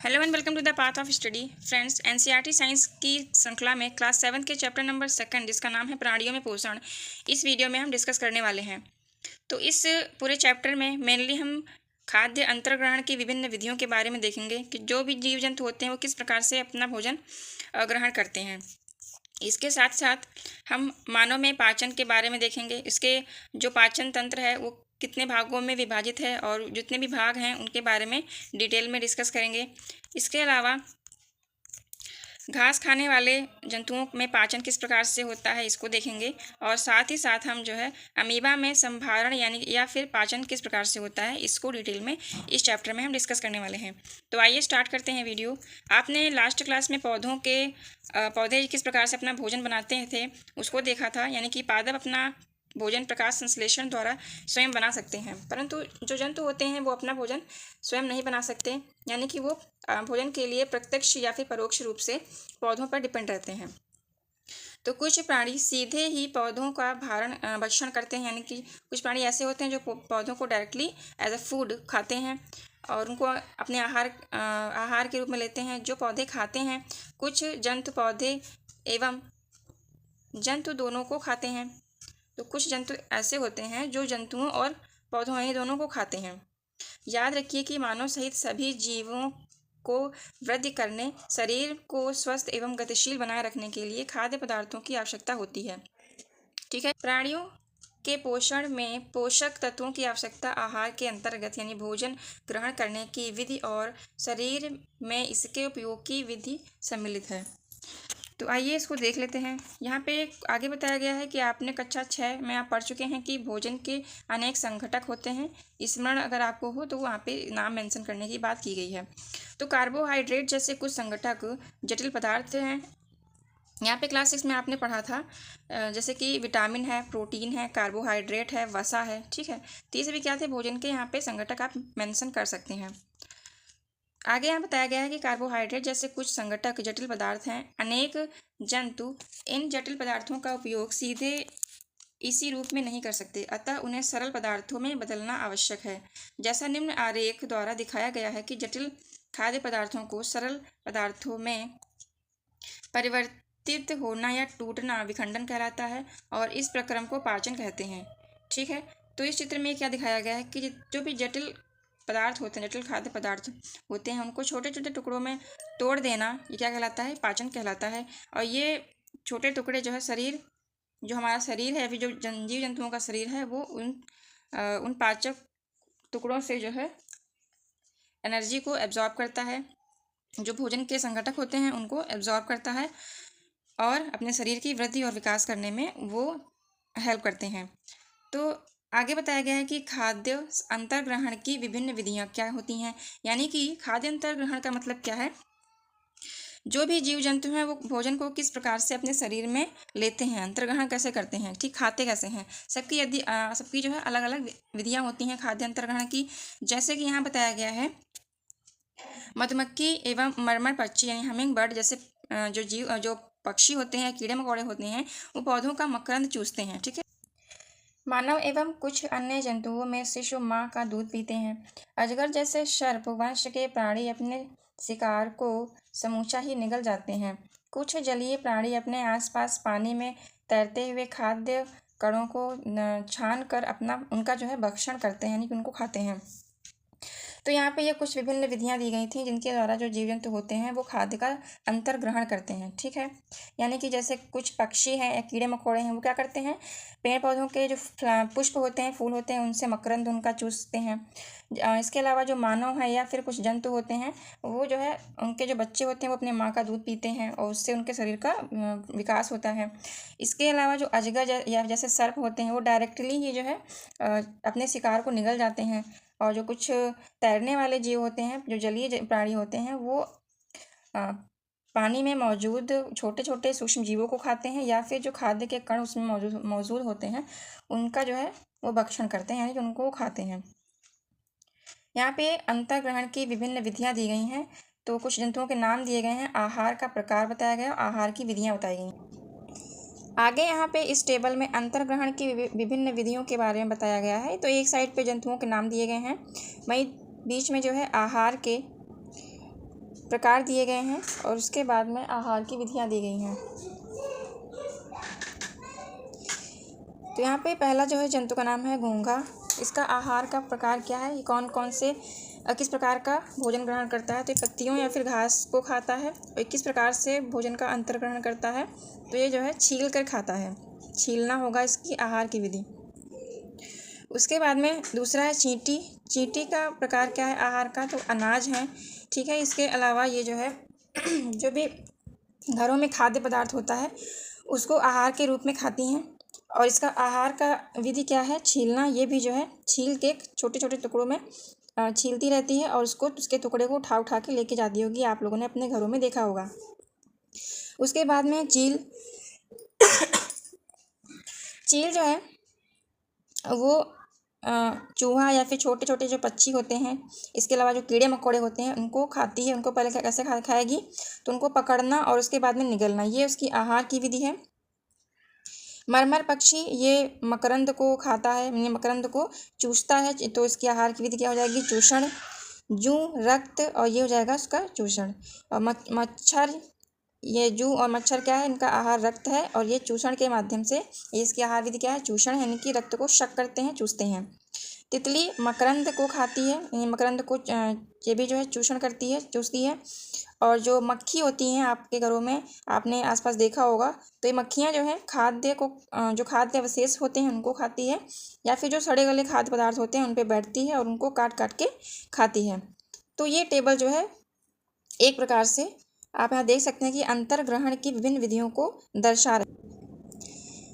Hello and welcome to the path of study friends. NCERT science की श्रृंखला में class 7 के चैप्टर नंबर 2 जिसका नाम है प्राणियों में पोषण, इस वीडियो में हम डिस्कस करने वाले हैं। तो इस पूरे चैप्टर में मेनली हम खाद्य अंतर्ग्रहण की विभिन्न विधियों के बारे में देखेंगे कि जो भी जीव जंतु होते हैं वो किस प्रकार से अपना भोजन ग्रहण करते हैं। इसके साथ साथ हम मानव में पाचन के बारे में देखेंगे। इसके जो पाचन तंत्र है वो कितने भागों में विभाजित है और जितने भी भाग हैं उनके बारे में डिटेल में डिस्कस करेंगे। इसके अलावा घास खाने वाले जंतुओं में पाचन किस प्रकार से होता है इसको देखेंगे, और साथ ही साथ हम जो है अमीबा में संभारण यानी या फिर पाचन किस प्रकार से होता है इसको डिटेल में इस चैप्टर में हम डिस्कस करने वाले हैं। तो आइए स्टार्ट करते हैं वीडियो। आपने लास्ट क्लास में पौधे किस प्रकार से अपना भोजन बनाते थे उसको देखा था, यानी कि पादप अपना भोजन प्रकाश संश्लेषण द्वारा स्वयं बना सकते हैं, परंतु जो जंतु होते हैं वो अपना भोजन स्वयं नहीं बना सकते, यानी कि वो भोजन के लिए प्रत्यक्ष या फिर परोक्ष रूप से पौधों पर डिपेंड रहते हैं। तो कुछ प्राणी सीधे ही पौधों का भक्षण करते हैं, यानी कि कुछ प्राणी ऐसे होते हैं जो पौधों को डायरेक्टली एज अ फूड खाते हैं और उनको अपने आहार के रूप में लेते हैं। जो पौधे खाते हैं, कुछ जंतु पौधे एवं जंतु दोनों को खाते हैं। तो कुछ जंतु ऐसे होते हैं जो जंतुओं और पौधों ही दोनों को खाते हैं। याद रखिए कि मानव सहित सभी जीवों को वृद्धि करने, शरीर को स्वस्थ एवं गतिशील बनाए रखने के लिए खाद्य पदार्थों की आवश्यकता होती है। ठीक है। प्राणियों के पोषण में पोषक तत्वों की आवश्यकता आहार के अंतर्गत यानी भोजन ग्रहण करने की विधि और शरीर में इसके उपयोग की विधि सम्मिलित है। तो आइए इसको देख लेते हैं। यहाँ पे आगे बताया गया है कि आपने कक्षा 6 में आप पढ़ चुके हैं कि भोजन के अनेक संघटक होते हैं। स्मरण अगर आपको हो तो वहाँ पे नाम मेंशन करने की बात की गई है। तो कार्बोहाइड्रेट जैसे कुछ संघटक जटिल पदार्थ हैं। यहाँ पे क्लास 6 में आपने पढ़ा था जैसे कि विटामिन है, प्रोटीन है, कार्बोहाइड्रेट है, वसा है। ठीक है। तो ये सभी क्या थे भोजन के यहाँ पे संघटक आप मेंशन कर सकते हैं। आगे यहाँ बताया गया है कि कार्बोहाइड्रेट जैसे कुछ संघटक जटिल पदार्थ हैं। अनेक जंतु इन जटिल पदार्थों का उपयोग सीधे इसी रूप में नहीं कर सकते, अतः उन्हें सरल पदार्थों में बदलना आवश्यक है। जैसा निम्न आरेख द्वारा दिखाया गया है कि जटिल खाद्य पदार्थों को सरल पदार्थों में परिवर्तित होना या टूटना विखंडन कहलाता है और इस प्रक्रम को पाचन कहते हैं। ठीक है। तो इस चित्र में क्या दिखाया गया है कि जो भी जटिल पदार्थ होते हैं, जटिल खाद्य पदार्थ होते हैं, उनको छोटे छोटे टुकड़ों में तोड़ देना ये क्या कहलाता है, पाचन कहलाता है। और ये छोटे टुकड़े जो है जो हमारा शरीर है, अभी जो जीव जंतुओं का शरीर है वो उन पाचक टुकड़ों से जो है एनर्जी को एब्जॉर्ब करता है। जो भोजन के संघटक होते हैं उनको एब्जॉर्ब करता है और अपने शरीर की वृद्धि और विकास करने में वो हेल्प करते हैं। तो आगे बताया गया है कि खाद्य अंतर्ग्रहण की विभिन्न विधियां क्या होती हैं, यानी कि खाद्य अंतर्ग्रहण का मतलब क्या है, जो भी जीव जंतु हैं वो भोजन को किस प्रकार से अपने शरीर में लेते हैं, अंतर्ग्रहण कैसे करते हैं, ठीक, खाते कैसे हैं। सबकी जो है अलग अलग विधियां होती हैं खाद्य अंतर्ग्रहण की। जैसे कि यहाँ बताया गया है मधुमक्खी एवं मरमर पक्षी यानी हमिंग बर्ड जैसे जो पक्षी होते हैं, कीड़े मकोड़े होते हैं, वो पौधों का मकरंद चूसते हैं। ठीक है। मानव एवं कुछ अन्य जंतुओं में शिशु माँ का दूध पीते हैं। अजगर जैसे सर्प वंश के प्राणी अपने शिकार को समूचा ही निगल जाते हैं। कुछ जलीय प्राणी अपने आसपास पानी में तैरते हुए खाद्य कणों को छान कर उनका जो है भक्षण करते हैं, यानी कि उनको खाते हैं। तो यहाँ पे ये कुछ विभिन्न विधियाँ दी गई थी जिनके द्वारा जो जीव जंतु होते हैं वो खाद्य का अंतर्ग्रहण करते हैं। ठीक है। यानी कि जैसे कुछ पक्षी हैं या कीड़े मकोड़े हैं वो क्या करते हैं, पेड़ पौधों के जो पुष्प होते हैं, फूल होते हैं, उनसे मकरंद उनका चूसते हैं। इसके अलावा जो मानव है या फिर कुछ जंतु होते हैं वो जो है उनके जो बच्चे होते हैं वो अपने माँ का दूध पीते हैं और उससे उनके शरीर का विकास होता है। इसके अलावा जो अजगर या जैसे सर्प होते हैं वो डायरेक्टली ही जो है अपने शिकार को निगल जाते हैं। और जो कुछ तैरने वाले जीव होते हैं, जो जलीय प्राणी होते हैं, वो पानी में मौजूद छोटे छोटे सूक्ष्म जीवों को खाते हैं या फिर जो खाद्य के कण उसमें मौजूद होते हैं उनका जो है वो भक्षण करते हैं, यानी कि उनको खाते हैं। यहाँ पे अंतर्ग्रहण की विभिन्न विधियाँ दी गई हैं। तो कुछ जंतुओं के नाम दिए गए हैं, आहार का प्रकार बताया गया, आहार की विधियाँ बताई गई। आगे यहाँ पे इस टेबल में अंतर्ग्रहण की विभिन्न विधियों के बारे में बताया गया है। तो एक साइड पे जंतुओं के नाम दिए गए हैं, वहीं बीच में जो है आहार के प्रकार दिए गए हैं और उसके बाद में आहार की विधियाँ दी गई हैं। तो यहाँ पे पहला जो है जंतु का नाम है घोंघा। इसका आहार का प्रकार क्या है, ये कौन कौन से किस प्रकार का भोजन ग्रहण करता है, तो ये पत्तियों या फिर घास को खाता है और किस प्रकार से भोजन का अंतर ग्रहण करता है, तो ये जो है छील कर खाता है, छीलना होगा इसकी आहार की विधि। उसके बाद में दूसरा है चींटी। चींटी का प्रकार क्या है आहार का, तो अनाज है, ठीक है। इसके अलावा ये जो है जो भी घरों में खाद्य पदार्थ होता है उसको आहार के रूप में खाती हैं और इसका आहार का विधि क्या है, छीलना। ये भी जो है छील के छोटे छोटे टुकड़ों में छीलती रहती है और उसके टुकड़े को उठा उठा के लेके जाती होगी, आप लोगों ने अपने घरों में देखा होगा। उसके बाद में चील। चील जो है वो चूहा या फिर छोटे छोटे जो पक्षी होते हैं, इसके अलावा जो कीड़े मकोड़े होते हैं उनको खाती है। उनको पहले कैसे खाएगी, तो उनको पकड़ना और उसके बाद में निगलना, ये उसकी आहार की विधि है। मरमर पक्षी ये मकरंद को खाता है, ये मकरंद को चूसता है, तो इसकी आहार की विधि क्या हो जाएगी, चूषण। जूं रक्त और ये हो जाएगा उसका चूषण। और मच्छर, ये जूं और मच्छर क्या है, इनका आहार रक्त है और ये चूषण के माध्यम से, ये इसकी आहार विधि क्या है, चूषण, यानी कि रक्त को शक करते हैं, चूसते हैं। तितली मकरंद को खाती है, ये मकरंद को ये भी जो है चूषण करती है, चूसती है। और जो मक्खी होती हैं आपके घरों में आपने आसपास देखा होगा, तो ये मक्खियाँ जो हैं खाद्य को जो खाद्य अवशेष होते हैं उनको खाती है या फिर जो सड़े गले खाद्य पदार्थ होते हैं उन पे बैठती है और उनको काट काट के खाती है। तो ये टेबल जो है एक प्रकार से आप यहाँ देख सकते हैं कि अंतर ग्रहण की विभिन्न विधियों को दर्शा रहे।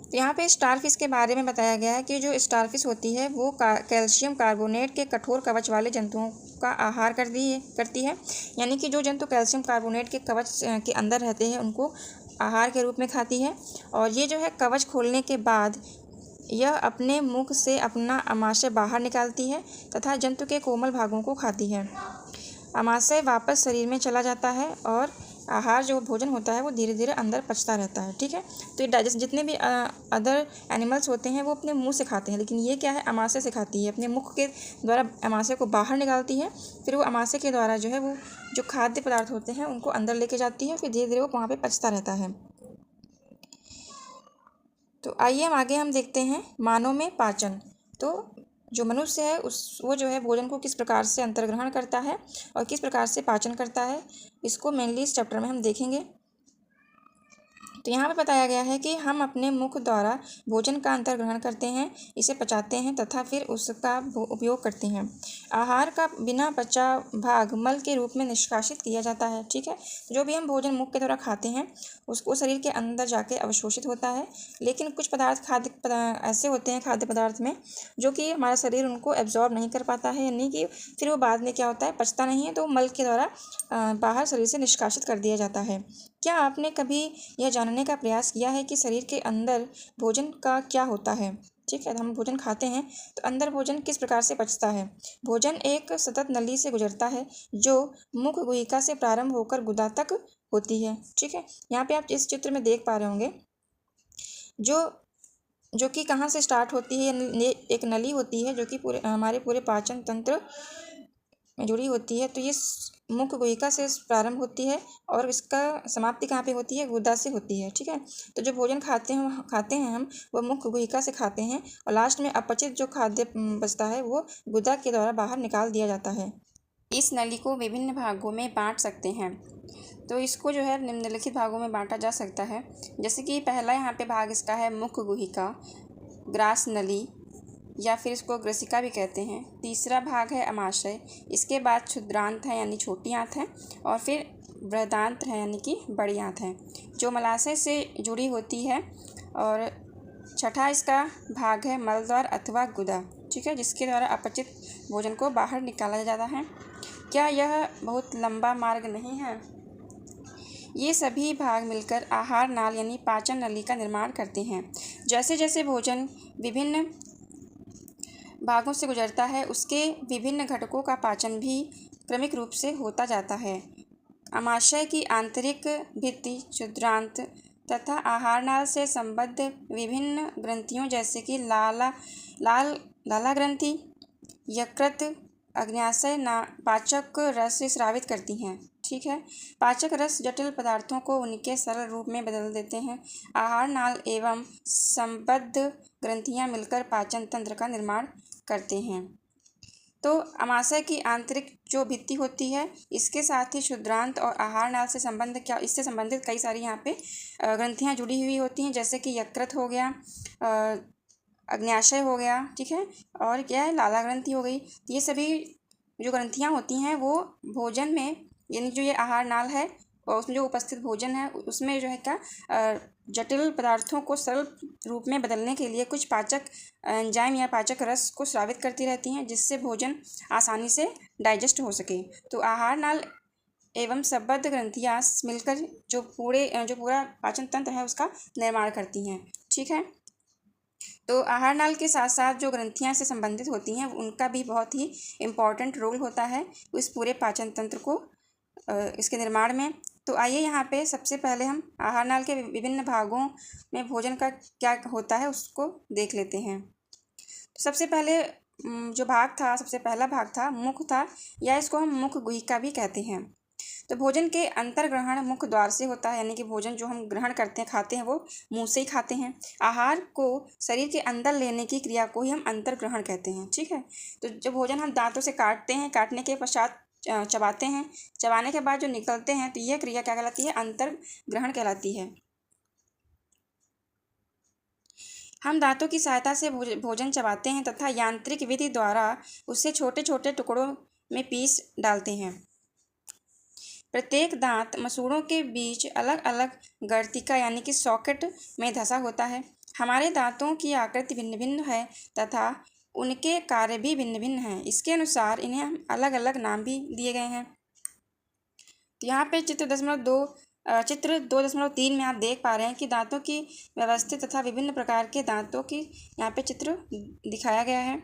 तो यहाँ पे स्टारफिश के बारे में बताया गया है कि जो स्टारफिश होती है वो कैल्शियम कार्बोनेट के कठोर कवच वाले जंतुओं का आहार करती है, यानी कि जो जंतु कैल्शियम कार्बोनेट के कवच के अंदर रहते हैं उनको आहार के रूप में खाती है। और ये जो है कवच खोलने के बाद यह अपने मुख से अपना आमाशय बाहर निकालती है तथा जंतु के कोमल भागों को खाती है। आमाशय वापस शरीर में चला जाता है और आहार जो भोजन होता है वो धीरे धीरे अंदर पचता रहता है, ठीक है। तो ये डाइजेस्ट जितने भी अदर एनिमल्स होते हैं वो अपने मुंह से खाते हैं, लेकिन ये क्या है, आमाशय से खाती है, अपने मुख के द्वारा आमाशय को बाहर निकालती है, फिर वो आमाशय के द्वारा जो है वो जो खाद्य पदार्थ होते हैं उनको अंदर लेके जाती है, फिर धीरे धीरे वो वहाँ पर पचता रहता है। तो आइए आगे हम देखते हैं मानव में पाचन। तो जो मनुष्य है वो जो है भोजन को किस प्रकार से अंतर्ग्रहण करता है और किस प्रकार से पाचन करता है, इसको मेनली इस चैप्टर में हम देखेंगे। तो यहाँ पे बताया गया है कि हम अपने मुख द्वारा भोजन का अंतर्ग्रहण करते हैं, इसे पचाते हैं तथा फिर उसका उपयोग करते हैं। आहार का बिना पचा भाग मल के रूप में निष्कासित किया जाता है, ठीक है। जो भी हम भोजन मुख के द्वारा खाते हैं उसको शरीर के अंदर जाके अवशोषित होता है, लेकिन कुछ पदार्थ ऐसे होते हैं खाद्य पदार्थ में जो कि हमारा शरीर उनको एब्जॉर्ब नहीं कर पाता है, यानी कि फिर वो बाद में क्या होता है, पचता नहीं है, तो मल के द्वारा बाहर शरीर से निष्कासित कर दिया जाता है। क्या आपने कभी यह जानने का प्रयास किया है कि शरीर के अंदर भोजन का क्या होता है, ठीक है। हम भोजन खाते हैं तो अंदर भोजन किस प्रकार से पचता है। भोजन एक सतत नली से गुजरता है जो मुख गुहिका से प्रारंभ होकर गुदा तक होती है, ठीक है। यहाँ पे आप इस चित्र में देख पा रहे होंगे जो कि कहाँ से स्टार्ट होती है, एक नली होती है जो कि हमारे पूरे पाचन तंत्र में जुड़ी होती है। तो ये मुख गुहिका से प्रारंभ होती है और इसका समाप्ति कहाँ पे होती है, गुदा से होती है, ठीक है। तो जो भोजन खाते हैं हम वो मुख गुहिका से खाते हैं और लास्ट में अपचित जो खाद्य बचता है वो गुदा के द्वारा बाहर निकाल दिया जाता है। इस नली को विभिन्न भागों में बांट सकते हैं, तो इसको जो है निम्नलिखित भागों में बांटा जा सकता है। जैसे कि पहला यहाँ पे भाग इसका है मुख गुहिका, ग्रास नली या फिर इसको ग्रसिका भी कहते हैं। तीसरा भाग है अमाशय, इसके बाद क्षुद्रांत है यानी छोटी आंत है, और फिर बृहदांत है यानी कि बड़ी आंत है जो मलाशय से जुड़ी होती है। और छठा इसका भाग है मलद्वार अथवा गुदा, ठीक है, जिसके द्वारा अपचित भोजन को बाहर निकाला जाता है। क्या यह बहुत लंबा मार्ग नहीं है। ये सभी भाग मिलकर आहार नाल यानी पाचन नली का निर्माण करते हैं। जैसे जैसे भोजन विभिन्न भागों से गुजरता है उसके विभिन्न घटकों का पाचन भी क्रमिक रूप से होता जाता है। आमाशय की आंतरिक भित्ति, क्षुद्रांत तथा आहार नाल से संबद्ध विभिन्न ग्रंथियों जैसे कि लाला ग्रंथि, यकृत, अग्न्याशय पाचक रस स्रावित करती हैं, ठीक है। पाचक रस जटिल पदार्थों को उनके सरल रूप में बदल देते हैं। आहार नाल एवं संबद्ध ग्रंथियां मिलकर पाचन तंत्र का निर्माण करते हैं। तो अमाशय की आंतरिक जो भित्ति होती है, इसके साथ ही क्षुद्रांत और आहार नाल से संबंध क्या इससे संबंधित कई सारी यहाँ पे ग्रंथियाँ जुड़ी हुई होती हैं, जैसे कि यकृत हो गया, अग्न्याशय हो गया, ठीक है, और क्या है, लाला ग्रंथि हो गई। ये सभी जो ग्रंथियाँ होती हैं वो भोजन में, यानी जो ये आहार नाल है और उसमें जो उपस्थित भोजन है उसमें जो है क्या जटिल पदार्थों को सरल रूप में बदलने के लिए कुछ पाचक एंजाइम या पाचक रस को स्रावित करती रहती हैं, जिससे भोजन आसानी से डाइजेस्ट हो सके। तो आहार नाल एवं संबद्ध ग्रंथियाँ मिलकर जो पूरा पाचन तंत्र है उसका निर्माण करती हैं, ठीक है। तो आहार नाल के साथ साथ जो ग्रंथियाँ से संबंधित होती हैं उनका भी बहुत ही इम्पॉर्टेंट रोल होता है इस पूरे पाचन तंत्र को इसके निर्माण में। तो आइए यहाँ पे सबसे पहले हम आहार नाल के विभिन्न भागों में भोजन का क्या होता है उसको देख लेते हैं। सबसे पहले जो भाग था, सबसे पहला भाग था मुख था, या इसको हम मुख गुहिका भी कहते हैं। तो भोजन के अंतर्ग्रहण मुख द्वार से होता है, यानी कि भोजन जो हम ग्रहण करते हैं, खाते हैं, वो मुंह से ही खाते हैं। आहार को शरीर के अंदर लेने की क्रिया को ही हम अंतर्ग्रहण कहते हैं, ठीक है। तो जो भोजन हम दांतों से काटते हैं, काटने के पश्चात चबाते हैं, चबाने के बाद जो निकलते हैं, तो यह क्रिया क्या कहलाती है, अंतर्ग्रहण कहलाती है। हम दांतों की सहायता से भोजन चबाते हैं तथा यांत्रिक विधि द्वारा उसे छोटे छोटे टुकड़ों में पीस डालते हैं। प्रत्येक दांत मसूड़ों के बीच अलग अलग गर्तिका यानी कि सॉकेट में धंसा होता है। हमारे दांतों की आकृति भिन्न भिन्न है तथा उनके कार्य भी भिन्न भिन्न हैं। इसके अनुसार इन्हें हम अलग अलग नाम भी दिए गए हैं। तो यहाँ पे चित्र 2.3 में आप देख पा रहे हैं कि दांतों की व्यवस्थित तथा विभिन्न प्रकार के दांतों की यहाँ पे चित्र दिखाया गया है।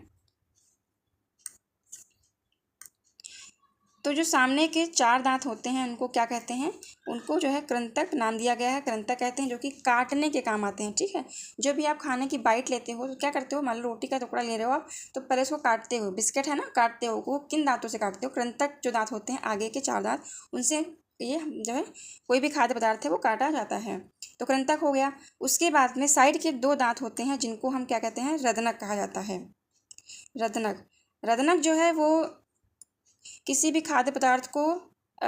तो जो सामने के 4 दांत होते हैं उनको क्या कहते हैं, उनको जो है कृंतक नाम दिया गया है। कृंतक कहते हैं, जो कि काटने के काम आते हैं, ठीक है। जो भी आप खाने की बाइट लेते हो तो क्या करते हो, मान लो रोटी का टुकड़ा ले रहे हो आप, तो पहले उसको काटते हो, बिस्किट है ना, काटते हो, वो किन दांतों से काटते हो, कृंतक जो दांत होते हैं आगे के 4 दांत, उनसे ये जो है कोई भी खाद्य पदार्थ है वो काटा जाता है। तो कृंतक हो गया। उसके बाद में साइड के 2 दांत होते हैं जिनको हम क्या कहते हैं, रदनक कहा जाता है। रदनक रदनक जो है वो किसी भी खाद्य पदार्थ को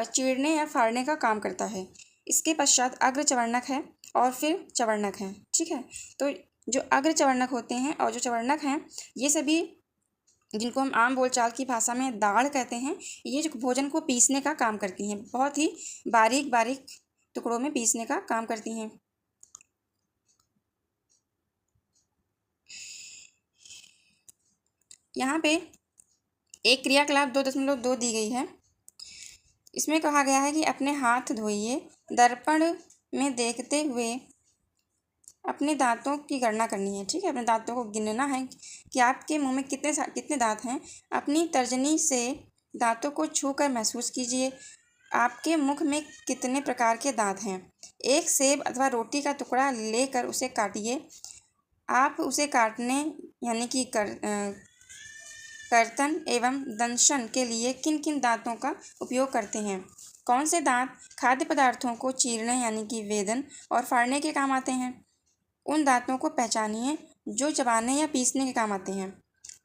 चीरने या फाड़ने का काम करता है। इसके पश्चात अग्र चवर्णक है और फिर चवर्णक है, ठीक है। तो जो अग्र चवर्णक होते हैं और जो चवर्णक हैं, ये सभी जिनको हम आम बोलचाल की भाषा में दाढ़ कहते हैं, ये जो भोजन को पीसने का काम करती हैं, बहुत ही बारीक बारीक टुकड़ों में पीसने का काम करती हैं। यहाँ पे एक क्रियाकलाप 2.2 दी गई है। इसमें कहा गया है कि अपने हाथ धोइए, दर्पण में देखते हुए अपने दांतों की गणना करनी है, ठीक है। अपने दांतों को गिनना है कि आपके मुंह में कितने दांत हैं। अपनी तर्जनी से दांतों को छू कर महसूस कीजिए, आपके मुख में कितने प्रकार के दांत हैं। एक सेब अथवा रोटी का टुकड़ा लेकर उसे काटिए। आप उसे काटने यानी कि कर्तन एवं दंशन के लिए किन किन दांतों का उपयोग करते हैं। कौन से दांत खाद्य पदार्थों को चीरने यानी कि वेदन और फाड़ने के काम आते हैं। उन दांतों को पहचानिए जो चबाने या पीसने के काम आते हैं,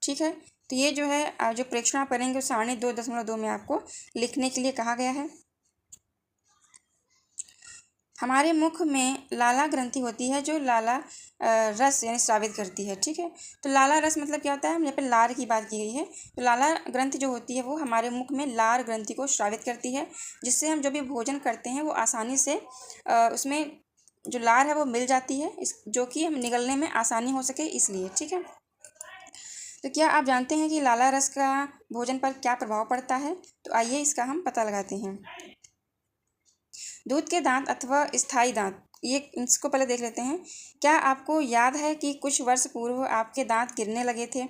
ठीक है। तो ये जो है जो प्रेक्षण आप करेंगे 2.2 में आपको लिखने के लिए कहा गया है। हमारे मुख में लाला ग्रंथि होती है जो लाला रस यानी स्रावित करती है, ठीक है। तो लाला रस मतलब क्या होता है, यहाँ पे लार की बात की गई है। तो लाला ग्रंथि जो होती है वो हमारे मुख में लार ग्रंथि को स्रावित करती है, जिससे हम जो भी भोजन करते हैं वो आसानी से उसमें जो लार है वो मिल जाती है, जो कि हम निगलने में आसानी हो सके इसलिए, ठीक है। तो क्या आप जानते हैं कि लाला रस का भोजन पर क्या प्रभाव पड़ता है। तो आइए इसका हम पता लगाते हैं। दूध के दांत अथवा स्थायी दांत, ये इसको पहले देख लेते हैं। क्या आपको याद है कि कुछ वर्ष पूर्व आपके दांत गिरने लगे थे।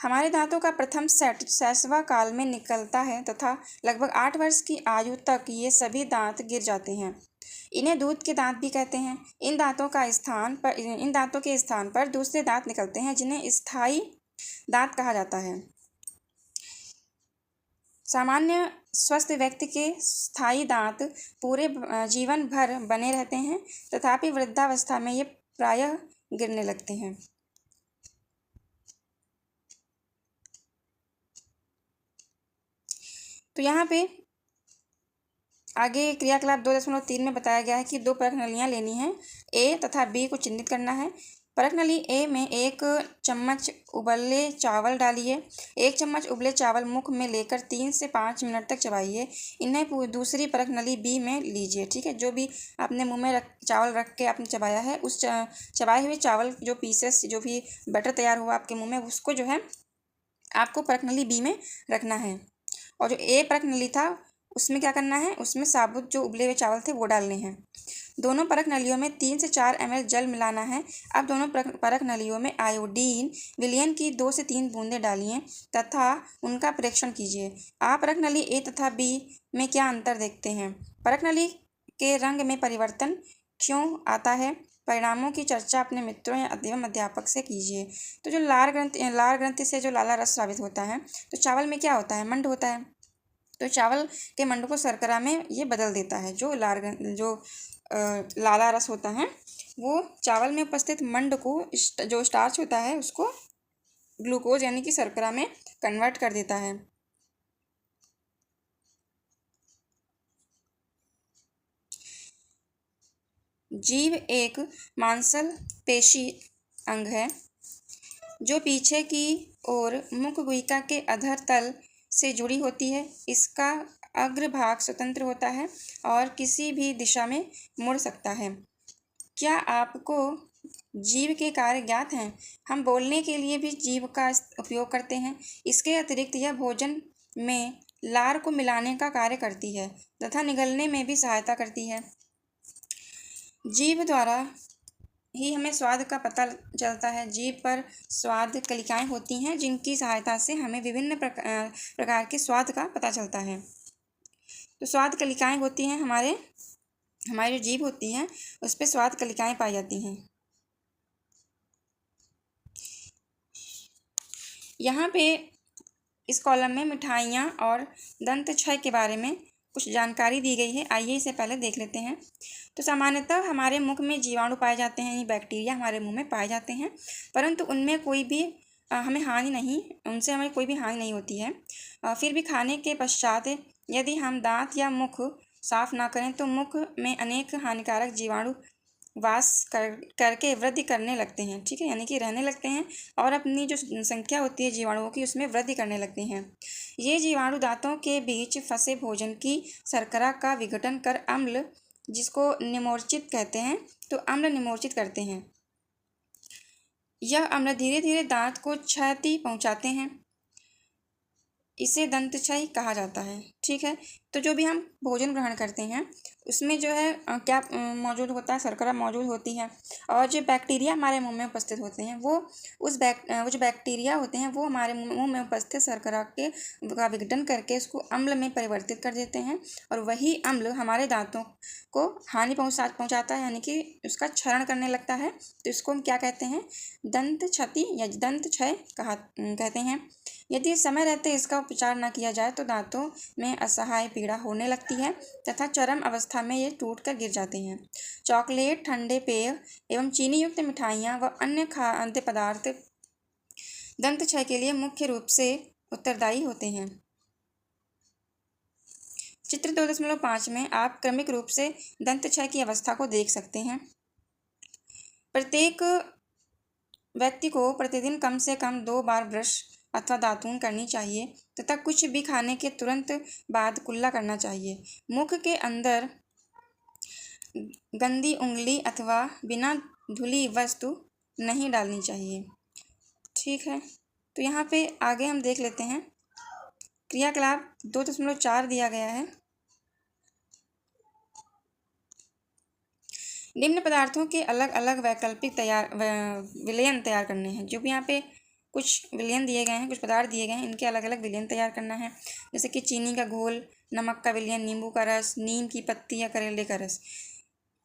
हमारे दांतों का प्रथम सेट शैशव काल में निकलता है तथा लगभग 8 वर्ष की आयु तक ये सभी दांत गिर जाते हैं। इन्हें दूध के दांत भी कहते हैं। इन दांतों के स्थान पर दूसरे दांत निकलते हैं जिन्हें स्थायी दांत कहा जाता है। सामान्य स्वस्थ व्यक्ति के स्थायी दांत पूरे जीवन भर बने रहते हैं, तथापि वृद्धावस्था में ये प्रायः गिरने लगते हैं। तो यहाँ पे आगे क्रियाकलाप 2.3 में बताया गया है कि दो परख नलियाँ लेनी हैं, ए तथा बी को चिन्हित करना है। परख नली ए में 1 चम्मच उबले चावल डालिए। 1 चम्मच उबले चावल मुख में लेकर 3 से 5 मिनट तक चबाइए। इन्हें दूसरी परख नली बी में लीजिए। ठीक है, जो भी आपने मुंह में चावल रख के आपने चबाया है, उस चबाए हुए चावल जो पीसेस, जो भी बैटर तैयार हुआ आपके मुंह में, उसको जो है आपको परख नली बी में रखना है। और जो ए परख नली था उसमें क्या करना है, उसमें साबुत जो उबले हुए चावल थे वो डालने हैं। दोनों परख नलियों में 3 से 4 ml जल मिलाना है। अब दोनों परख नलियों में आयोडीन विलयन की 2 से 3 बूंदें डालिए तथा उनका परीक्षण कीजिए। आप परख नली ए तथा बी में क्या अंतर देखते हैं? परख नली के रंग में परिवर्तन क्यों आता है? परिणामों की चर्चा अपने मित्रों एवं अध्यापक से कीजिए। तो जो लार ग्रंथि से जो लाला रस स्रावित होता है, तो चावल में क्या होता है? मंड होता है। तो चावल के मंड को शर्करा में ये बदल देता है। जो लाला रस होता है वो चावल में उपस्थित मंड को, जो स्टार्च होता है, उसको ग्लूकोज यानी कि शर्करा में कन्वर्ट कर देता है। जीभ एक मांसल पेशी अंग है जो पीछे की ओर मुख गुहिका के अधर तल से जुड़ी होती है। इसका अग्रभाग स्वतंत्र होता है और किसी भी दिशा में मुड़ सकता है। क्या आपको जीभ के कार्य ज्ञात हैं? हम बोलने के लिए भी जीभ का उपयोग करते हैं। इसके अतिरिक्त यह भोजन में लार को मिलाने का कार्य करती है तथा निगलने में भी सहायता करती है। जीभ द्वारा ही हमें स्वाद का पता चलता है। जीभ पर स्वाद कलिकाएं होती हैं जिनकी सहायता से हमें विभिन्न प्रकार के स्वाद का पता चलता है। तो स्वाद कलिकाएं होती हैं, हमारी जो जीभ होती है उस पर स्वाद कलिकाएं पाई जाती हैं। यहाँ पे इस कॉलम में मिठाइयाँ और दंत क्षय के बारे में कुछ जानकारी दी गई है। आइए इसे पहले देख लेते हैं। तो सामान्यतः हमारे मुख में जीवाणु पाए जाते हैं, बैक्टीरिया हमारे मुंह में पाए जाते हैं, परंतु उनमें कोई भी हमें हानि नहीं, उनसे हमें कोई भी हानि नहीं होती है। फिर भी खाने के पश्चात यदि हम दांत या मुख साफ ना करें तो मुख में अनेक हानिकारक जीवाणु वास करके वृद्धि करने लगते हैं। ठीक है, यानी कि रहने लगते हैं और अपनी जो संख्या होती है जीवाणुओं की उसमें वृद्धि करने लगते हैं। ये जीवाणु दांतों के बीच फंसे भोजन की शर्करा का विघटन कर अम्ल, जिसको निमोर्चित कहते हैं, तो अम्ल निमोर्चित करते हैं। यह अम्ल धीरे धीरे दांत को क्षति पहुंचाते हैं। इसे दंत क्षय कहा जाता है। ठीक है, तो जो भी हम भोजन ग्रहण करते हैं उसमें जो है क्या मौजूद होता है? शर्करा मौजूद होती है। और जो बैक्टीरिया हमारे मुंह में उपस्थित होते हैं वो जो बैक्टीरिया होते हैं वो हमारे मुंह में उपस्थित शर्करा का विघटन करके उसको अम्ल में परिवर्तित कर देते हैं और वही अम्ल हमारे दांतों को हानि पहुंचाता है, यानी कि उसका क्षरण करने लगता है। तो इसको हम क्या कहते हैं? दंत क्षति या दंत क्षय कहते हैं। यदि समय रहते इसका उपचार न किया जाए तो दांतों में असहाय पीड़ा होने लगती है तथा चरम अवस्था में ये टूट कर गिर जाते हैं। चॉकलेट, ठंडे पेय एवं चीनी युक्त मिठाइयाँ व अन्य खाद्य पदार्थ दंत क्षय के लिए मुख्य रूप से उत्तरदायी होते हैं। चित्र 2.5 में आप क्रमिक रूप से दंत क्षय की अवस्था को देख सकते हैं। प्रत्येक व्यक्ति को प्रतिदिन कम से कम 2 बार ब्रश अथवा दातून करनी चाहिए तथा कुछ भी खाने के तुरंत बाद कुल्ला करना चाहिए। मुख के अंदर गंदी उंगली अथवा बिना धुली वस्तु नहीं डालनी चाहिए। ठीक है, तो यहाँ पे आगे हम देख लेते हैं। क्रियाकलाप 2.4 दिया गया है। निम्न पदार्थों के अलग अलग वैकल्पिक विलयन तैयार करने हैं। जो भी यहाँ पे कुछ विलयन दिए गए हैं, कुछ पदार्थ दिए गए हैं, इनके अलग अलग विलयन तैयार करना है। जैसे कि चीनी का घोल, नमक का विलयन, नींबू का रस, नीम की पत्ती या करेले का रस।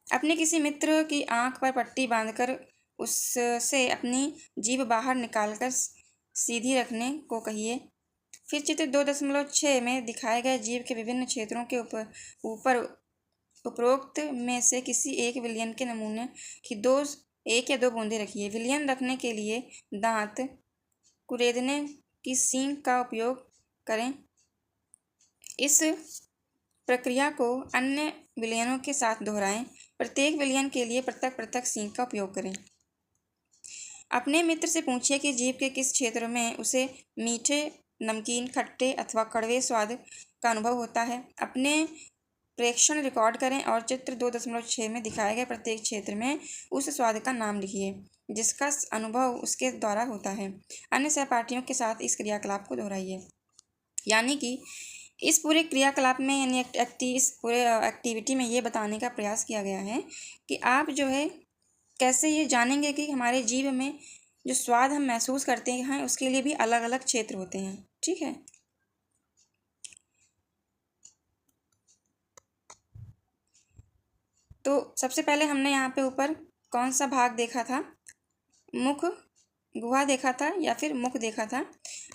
अपने किसी मित्र की आंख पर पट्टी बांधकर उससे अपनी जीभ बाहर निकालकर सीधी रखने को कहिए। फिर चित्र 2.6 में दिखाए गए जीव के विभिन्न क्षेत्रों के ऊपर उपरोक्त में से किसी एक विलयन के नमूने की एक या दो बूंदें रखिए। विलयन रखने के लिए दांत कुरेदने की सींग का उपयोग करें। इस प्रक्रिया को अन्य विलयनों के साथ दोहराएं। प्रत्येक विलयन के लिए पृथक पृथक सींग का उपयोग करें। अपने मित्र से पूछिए कि जीभ के किस क्षेत्र में उसे मीठे, नमकीन, खट्टे अथवा कड़वे स्वाद का अनुभव होता है। अपने प्रेक्षण रिकॉर्ड करें और चित्र 2.6 में दिखाए गए प्रत्येक क्षेत्र में उस स्वाद का नाम लिखिए जिसका अनुभव उसके द्वारा होता है। अन्य सहपाठियों के साथ इस क्रियाकलाप को दोहराइए। यानी कि इस पूरे क्रियाकलाप में यानी इस पूरे एक्टिविटी में ये बताने का प्रयास किया गया है कि आप जो है कैसे ये जानेंगे कि हमारे जीभ में जो स्वाद हम महसूस करते हैं उसके लिए भी अलग अलग क्षेत्र होते हैं। ठीक है, तो सबसे पहले हमने यहाँ पे ऊपर कौन सा भाग देखा था? मुख, गुहा देखा था या फिर मुख देखा था।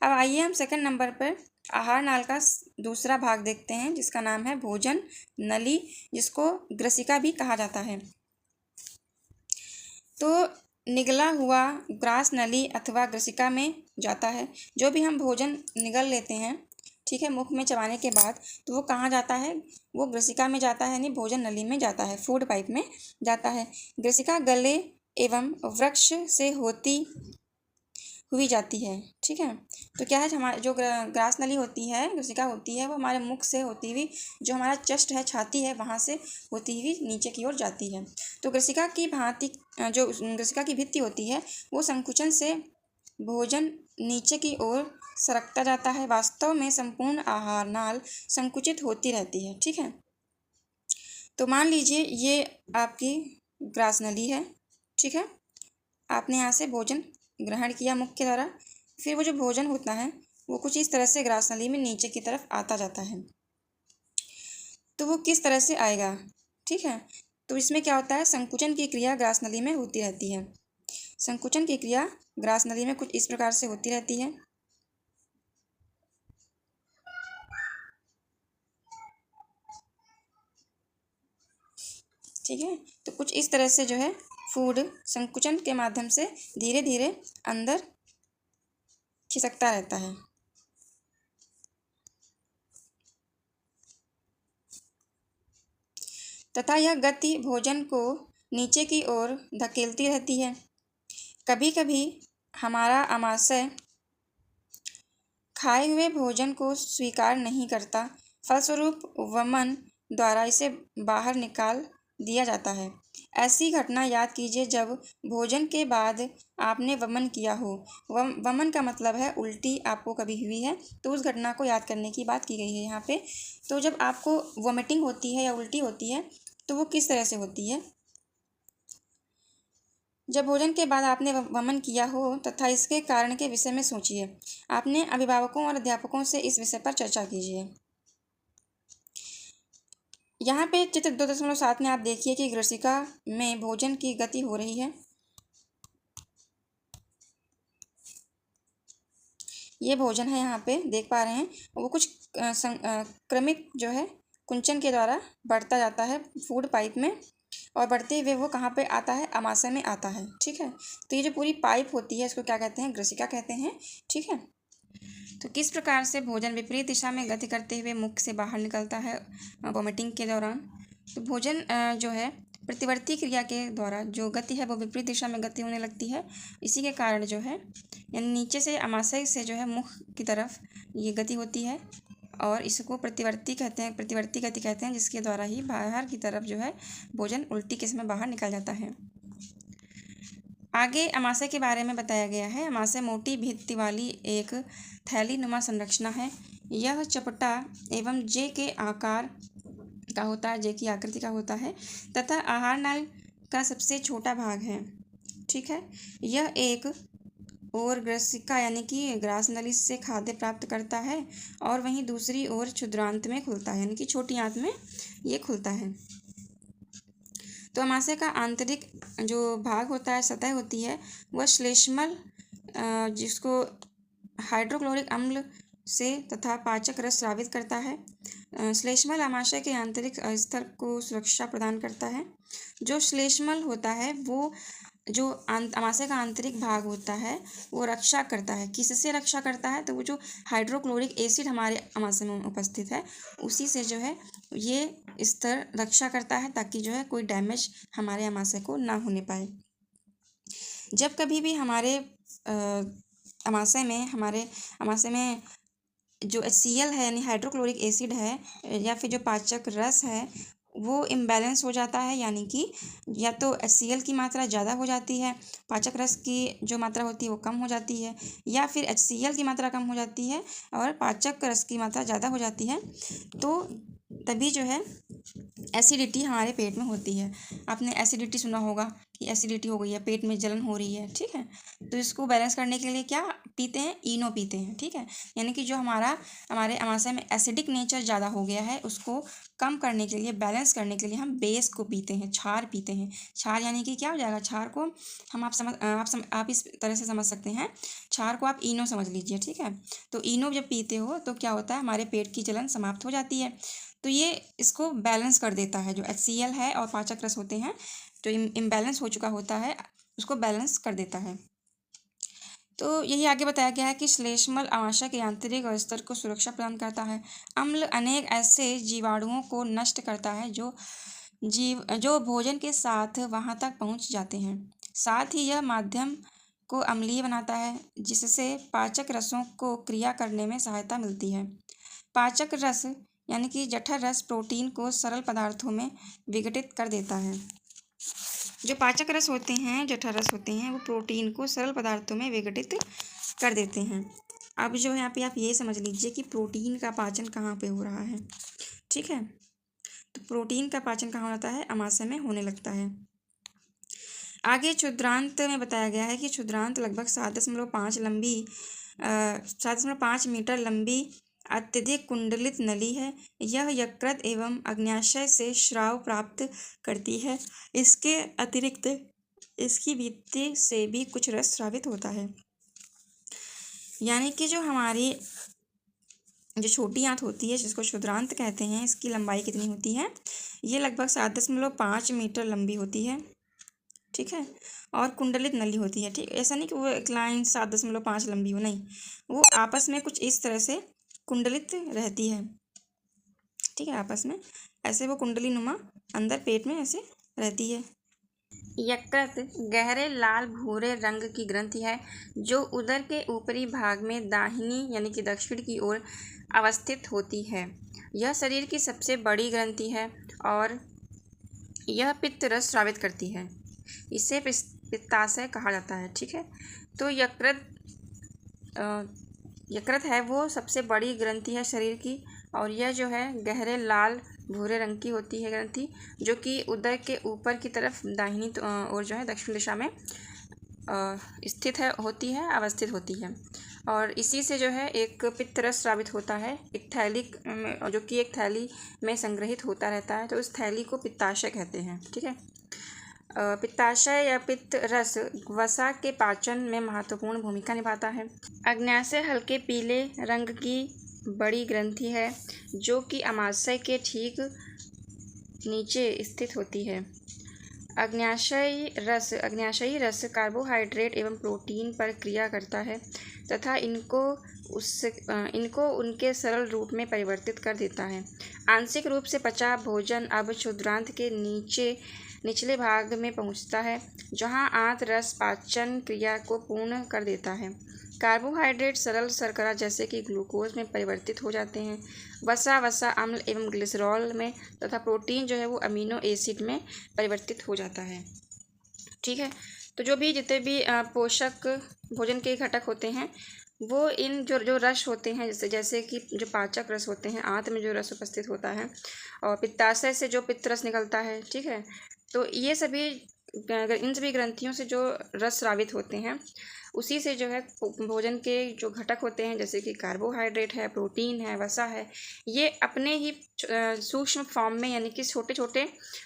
अब आइए हम सेकंड नंबर पर आहार नाल का दूसरा भाग देखते हैं जिसका नाम है भोजन नली, जिसको ग्रसिका भी कहा जाता है। तो निगला हुआ ग्रास नली अथवा ग्रसिका में जाता है। जो भी हम भोजन निगल लेते हैं, ठीक है, मुख में चबाने के बाद, तो वो कहाँ जाता है? वो ग्रसिका में जाता है, यानी भोजन नली में जाता है, फूड पाइप में जाता है। ग्रसिका गले एवं वृक्ष से होती हुई जाती है। ठीक है, तो क्या है, हमारे जो ग्रास नली होती है, ग्रसिका होती है, वो हमारे मुख से होती हुई, जो हमारा चेस्ट है, छाती है, वहाँ से होती हुई नीचे की ओर जाती है। तो ग्रसिका की भांति जो ग्रसिका की भित्ति होती है वो संकुचन से भोजन नीचे की ओर सरकता जाता है। वास्तव में संपूर्ण आहार नाल संकुचित होती रहती है। ठीक है, तो मान लीजिए ये आपकी ग्रास नली है। ठीक है, आपने यहाँ से भोजन ग्रहण किया मुख के द्वारा, फिर वो जो भोजन होता है वो कुछ इस तरह से ग्रास नली में नीचे की तरफ आता जाता है। तो वो किस तरह से आएगा? ठीक है, तो इसमें क्या होता है, संकुचन की क्रिया ग्रास नली में होती रहती है। संकुचन की क्रिया ग्रास नली में कुछ इस प्रकार से होती रहती है। ठीक है, तो कुछ इस तरह से जो है फूड संकुचन के माध्यम से धीरे धीरे अंदर खिसकता रहता है। तथा यह गति भोजन को नीचे की ओर धकेलती रहती है। कभी कभी हमारा आमाशय खाए हुए भोजन को स्वीकार नहीं करता, फलस्वरूप वमन द्वारा इसे बाहर निकाल दिया जाता है। ऐसी घटना याद कीजिए जब भोजन के बाद आपने वमन किया हो। वमन का मतलब है उल्टी आपको कभी हुई है, तो उस घटना को याद करने की बात की गई है यहाँ पे। तो जब आपको वोमिटिंग होती है या उल्टी होती है तो वो किस तरह से होती है? जब भोजन के बाद आपने वमन किया हो तथा इसके कारण के विषय में सोचिए। आपने अभिभावकों और अध्यापकों से इस विषय पर चर्चा कीजिए। यहाँ पे चित्र 2.7 में आप देखिए कि ग्रसिका में भोजन की गति हो रही है। ये भोजन है, यहाँ पे देख पा रहे हैं, वो कुछ क्रमिक जो है कुंचन के द्वारा बढ़ता जाता है फूड पाइप में, और बढ़ते हुए वो कहाँ पे आता है? आमाशय में आता है। ठीक है, तो ये जो पूरी पाइप होती है इसको क्या कहते हैं? ग्रसिका कहते हैं। ठीक है, तो किस प्रकार से भोजन विपरीत दिशा में गति करते हुए मुख से बाहर निकलता है वोमिटिंग के दौरान? तो भोजन जो है प्रतिवर्ती क्रिया के द्वारा जो गति है वो विपरीत दिशा में गति होने लगती है। इसी के कारण जो है, यानी नीचे से आमाशय से जो है मुख की तरफ ये गति होती है, और इसको प्रतिवर्ती कहते हैं, प्रतिवर्ती गति कहते हैं, जिसके द्वारा ही बाहर की तरफ जो है भोजन उल्टी के समय बाहर निकल जाता है। आगे अमाशय के बारे में बताया गया है। अमाशय मोटी भित्ति वाली एक थैली नुमा संरचना है। यह चपटा एवं जे के आकार का होता है, जे की आकृति का होता है, तथा आहार नाल का सबसे छोटा भाग है। ठीक है, यह एक और ग्रसिका यानी कि ग्रास नली से खाद्य प्राप्त करता है, और वहीं दूसरी ओर क्षुद्रांत में खुलता है, यानी कि छोटी आंत में ये खुलता है। तो अमाशय का आंतरिक जो भाग होता है, सतह होती है, वह श्लेष्मल जिसको हाइड्रोक्लोरिक अम्ल से तथा पाचक रस स्रावित करता है। श्लेष्मल आमाशय के आंतरिक स्तर को सुरक्षा प्रदान करता है। जो श्लेष्मल होता है वो जो आमाशय का आंतरिक भाग होता है वो रक्षा करता है। किससे रक्षा करता है? तो वो जो हाइड्रोक्लोरिक एसिड हमारे आमाशय में उपस्थित है उसी से जो है ये स्तर रक्षा करता है, ताकि जो है कोई डैमेज हमारे आमाशय को ना होने पाए। जब कभी भी हमारे हमारे आमाशय में जो HCl है यानी हाइड्रोक्लोरिक एसिड है या फिर जो पाचक रस है वो इम्बैलेंस हो जाता है, यानी कि या तो HCl की मात्रा ज़्यादा हो जाती है, पाचक रस की जो मात्रा होती है वो कम हो जाती है, या फिर HCl की मात्रा कम हो जाती है और पाचक रस की मात्रा ज़्यादा हो जाती है, तो तभी जो है एसिडिटी हमारे पेट में होती है। आपने एसिडिटी सुना होगा कि एसिडिटी हो गई है, पेट में जलन हो रही है, ठीक है। तो इसको बैलेंस करने के लिए क्या पीते हैं? इनो पीते हैं, ठीक है। यानी कि जो हमारे आमाशय में एसिडिक नेचर ज़्यादा हो गया है उसको कम करने के लिए, बैलेंस करने के लिए हम बेस को पीते हैं, क्षार पीते हैं। क्षार यानी कि क्या हो जाएगा? क्षार को हम आप इस तरह से समझ सकते हैं, क्षार को आप इनो समझ लीजिए, ठीक है। तो इनो जब पीते हो तो क्या होता है? हमारे पेट की जलन समाप्त हो जाती है। तो ये इसको बैलेंस कर देता है। जो HCl है और पाचक रस होते हैं जो इम्बैलेंस हो चुका होता है उसको बैलेंस कर देता है। तो यही आगे बताया गया है कि श्लेष्मल आमाशय के आंतरिक स्तर को सुरक्षा प्रदान करता है। अम्ल अनेक ऐसे जीवाणुओं को नष्ट करता है जो भोजन के साथ वहां तक पहुंच जाते हैं। साथ ही यह माध्यम को अम्लीय बनाता है, जिससे पाचक रसों को क्रिया करने में सहायता मिलती है। पाचक रस यानी कि जठर रस प्रोटीन को सरल पदार्थों में विघटित कर देता है। जो पाचक रस होते हैं, जठर रस होते हैं, वो प्रोटीन को सरल पदार्थों में विघटित कर देते हैं। अब जो है यहाँ पे आप ये समझ लीजिए कि प्रोटीन का पाचन कहाँ पे हो रहा है, ठीक है। तो प्रोटीन का पाचन कहाँ होता है? आमाशय में होने लगता है। आगे क्षुद्रांत में बताया गया है कि क्षुद्रांत लगभग 7.5 मीटर लंबी अत्यधिक कुंडलित नली है। यह यकृत एवं अग्न्याशय से स्राव प्राप्त करती है। इसके अतिरिक्त इसकी भित्ति से भी कुछ रस स्रावित होता है। यानी कि जो हमारी जो छोटी आंत होती है जिसको क्षुद्रांत कहते हैं, इसकी लंबाई कितनी होती है? ये लगभग 7.5 मीटर लंबी होती है, ठीक है। और कुंडलित नली होती है, ठीक। ऐसा नहीं कि वो एक लाइन 7.5 लंबी हो, नहीं, वो आपस में कुछ इस तरह से कुंडलित रहती है, ठीक है। आपस में ऐसे वो कुंडली नुमा अंदर पेट में ऐसे रहती है। यकृत गहरे लाल भूरे रंग की ग्रंथि है जो उदर के ऊपरी भाग में दाहिनी यानी कि दक्षिण की ओर अवस्थित होती है। यह शरीर की सबसे बड़ी ग्रंथि है और यह पित्त रस स्रावित करती है। इसे पित्ताशय कहा जाता है, ठीक है। तो यकृत है वो सबसे बड़ी ग्रंथि है शरीर की, और यह जो है गहरे लाल भूरे रंग की होती है ग्रंथि, जो कि उदर के ऊपर की तरफ दाहिनी और जो है दक्षिण दिशा में स्थित होती है, अवस्थित होती है। और इसी से जो है एक पित्त रस स्रावित होता है एक थैली में, जो कि एक थैली में संग्रहित होता रहता है। तो उस थैली को पित्ताशय कहते हैं, ठीक है। पित्ताशय या पित्त रस वसा के पाचन में महत्वपूर्ण भूमिका निभाता है। अग्न्याशय हल्के पीले रंग की बड़ी ग्रंथि है जो कि आमाशय के ठीक नीचे स्थित होती है। अग्न्याशयी रस कार्बोहाइड्रेट एवं प्रोटीन पर क्रिया करता है तथा इनको उनके सरल रूप में परिवर्तित कर देता है। आंशिक रूप से पचा भोजन अब क्षुद्रांत के निचले भाग में पहुंचता है, जहां आंत रस पाचन क्रिया को पूर्ण कर देता है। कार्बोहाइड्रेट सरल शर्करा जैसे कि ग्लूकोज में परिवर्तित हो जाते हैं। वसा अम्ल एवं ग्लिसरॉल में तथा प्रोटीन जो है वो अमीनो एसिड में परिवर्तित हो जाता है, ठीक है। तो जो जितने भी पोषक भोजन के घटक होते हैं वो इन जो रस होते हैं, जैसे कि जो पाचक रस होते हैं, आंत में जो रस उपस्थित होता है, और पित्ताशय से जो पित्त रस निकलता है, ठीक है। तो ये सभी इन सभी ग्रंथियों से जो रस स्रावित होते हैं उसी से जो है भोजन के जो घटक होते हैं जैसे कि कार्बोहाइड्रेट है, प्रोटीन है, वसा है, ये अपने ही सूक्ष्म फॉर्म में यानी कि छोटे छोटे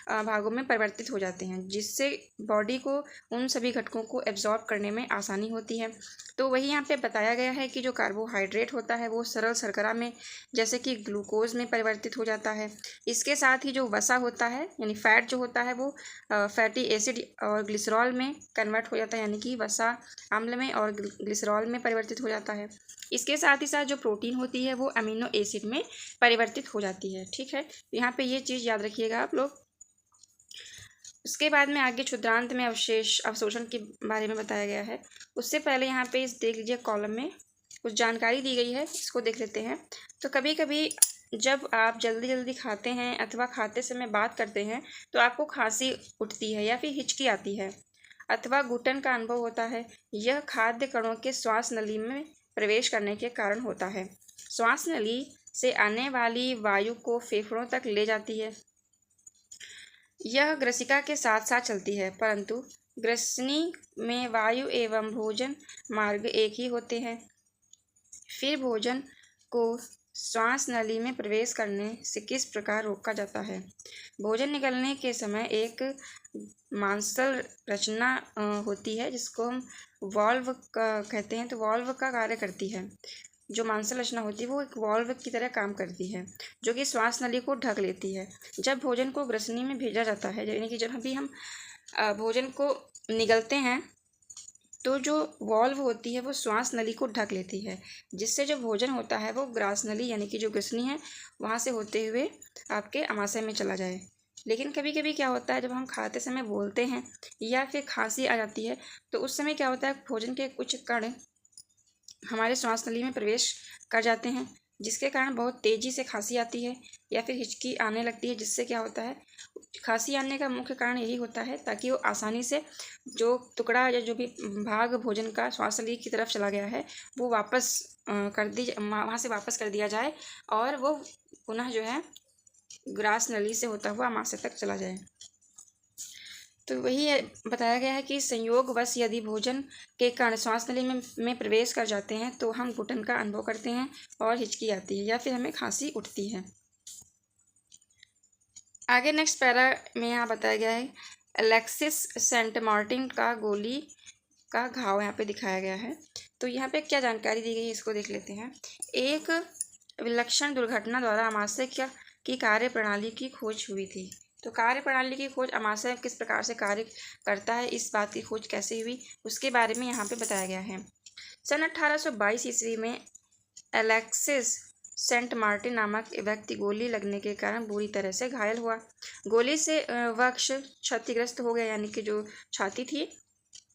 भागों में परिवर्तित हो जाते हैं, जिससे बॉडी को उन सभी घटकों को एब्जॉर्ब करने में आसानी होती है। तो वही यहाँ पे बताया गया है कि जो कार्बोहाइड्रेट होता है वो सरल शर्करा में जैसे कि ग्लूकोज में परिवर्तित हो जाता है। इसके साथ ही जो वसा होता है यानी फैट जो होता है वो फैटी एसिड और ग्लिसरॉल में कन्वर्ट हो जाता है, यानी कि वसा अम्ल में और ग्लिसरॉल में परिवर्तित हो जाता है। इसके साथ ही साथ जो प्रोटीन होती है वो अमीनो एसिड में परिवर्तित हो जाती है। ठीक है, यहाँ पे ये चीज़ याद रखिएगा आप लोग। उसके बाद में आगे क्षुद्रांत में अवशोषण के बारे में बताया गया है। उससे पहले यहाँ पे इस देख लीजिए कॉलम में कुछ जानकारी दी गई है, इसको देख लेते हैं। तो कभी कभी जब आप जल्दी जल्दी खाते हैं अथवा खाते समय बात करते हैं तो आपको खांसी उठती है या फिर हिचकी आती है अथवा घुटन का अनुभव होता है। यह खाद्य कणों के श्वास नली में प्रवेश करने के कारण होता है। श्वास नली से आने वाली वायु को फेफड़ों तक ले जाती है। यह ग्रसिका के साथ साथ चलती है, परंतु ग्रसनी में वायु एवं भोजन मार्ग एक ही होते हैं। फिर भोजन को श्वास नली में प्रवेश करने से किस प्रकार रोका जाता है? भोजन निकलने के समय एक मांसल रचना होती है जिसको हम वॉल्व कहते हैं। तो वॉल्व का कार्य करती है, जो मांसल रचना होती है वो एक वॉल्व की तरह काम करती है जो कि श्वास नली को ढक लेती है। जब भोजन को ग्रसनी में भेजा जाता है, यानी कि जब भी हम भोजन को निगलते हैं तो जो वॉल्व होती है वो श्वास नली को ढक लेती है, जिससे जो भोजन होता है वो ग्रास नली यानी कि जो ग्रसनी है वहाँ से होते हुए आपके आमाशय में चला जाए। लेकिन कभी कभी क्या होता है, जब हम खाते समय बोलते हैं या फिर खांसी आ जाती है तो उस समय क्या होता है, भोजन के कुछ कण हमारे श्वास नली में प्रवेश कर जाते हैं, जिसके कारण बहुत तेज़ी से खांसी आती है या फिर हिचकी आने लगती है। जिससे क्या होता है, खांसी आने का मुख्य कारण यही होता है ताकि वो आसानी से जो टुकड़ा या जो भी भाग भोजन का श्वास नली की तरफ चला गया है वो वापस वहाँ से वापस कर दिया जाए और वो पुनः जो है ग्रास नली से होता हुआ आमाशय तक चला जाए। तो वही बताया गया है कि संयोगवश यदि भोजन के कण श्वास नली में प्रवेश कर जाते हैं तो हम घुटन का अनुभव करते हैं और हिचकी आती है या फिर हमें खांसी उठती है। आगे नेक्स्ट पैरा में यहाँ बताया गया है अलेक्सिस सेंट मार्टिन का गोली का घाव यहाँ पे दिखाया गया है। तो यहाँ पे क्या जानकारी दी गई है इसको देख लेते हैं। एक विलक्षण दुर्घटना द्वारा आमाशय की कार्य प्रणाली की खोज हुई थी। तो कार्य प्रणाली की खोज, आमाशय किस प्रकार से कार्य करता है, इस बात की खोज कैसे हुई उसके बारे में यहाँ पे बताया गया है। सन 1822 ईस्वी में अलेक्सिस सेंट मार्टिन नामक व्यक्ति गोली लगने के कारण बुरी तरह से घायल हुआ। गोली से वक्ष क्षतिग्रस्त हो गया, यानी कि जो छाती थी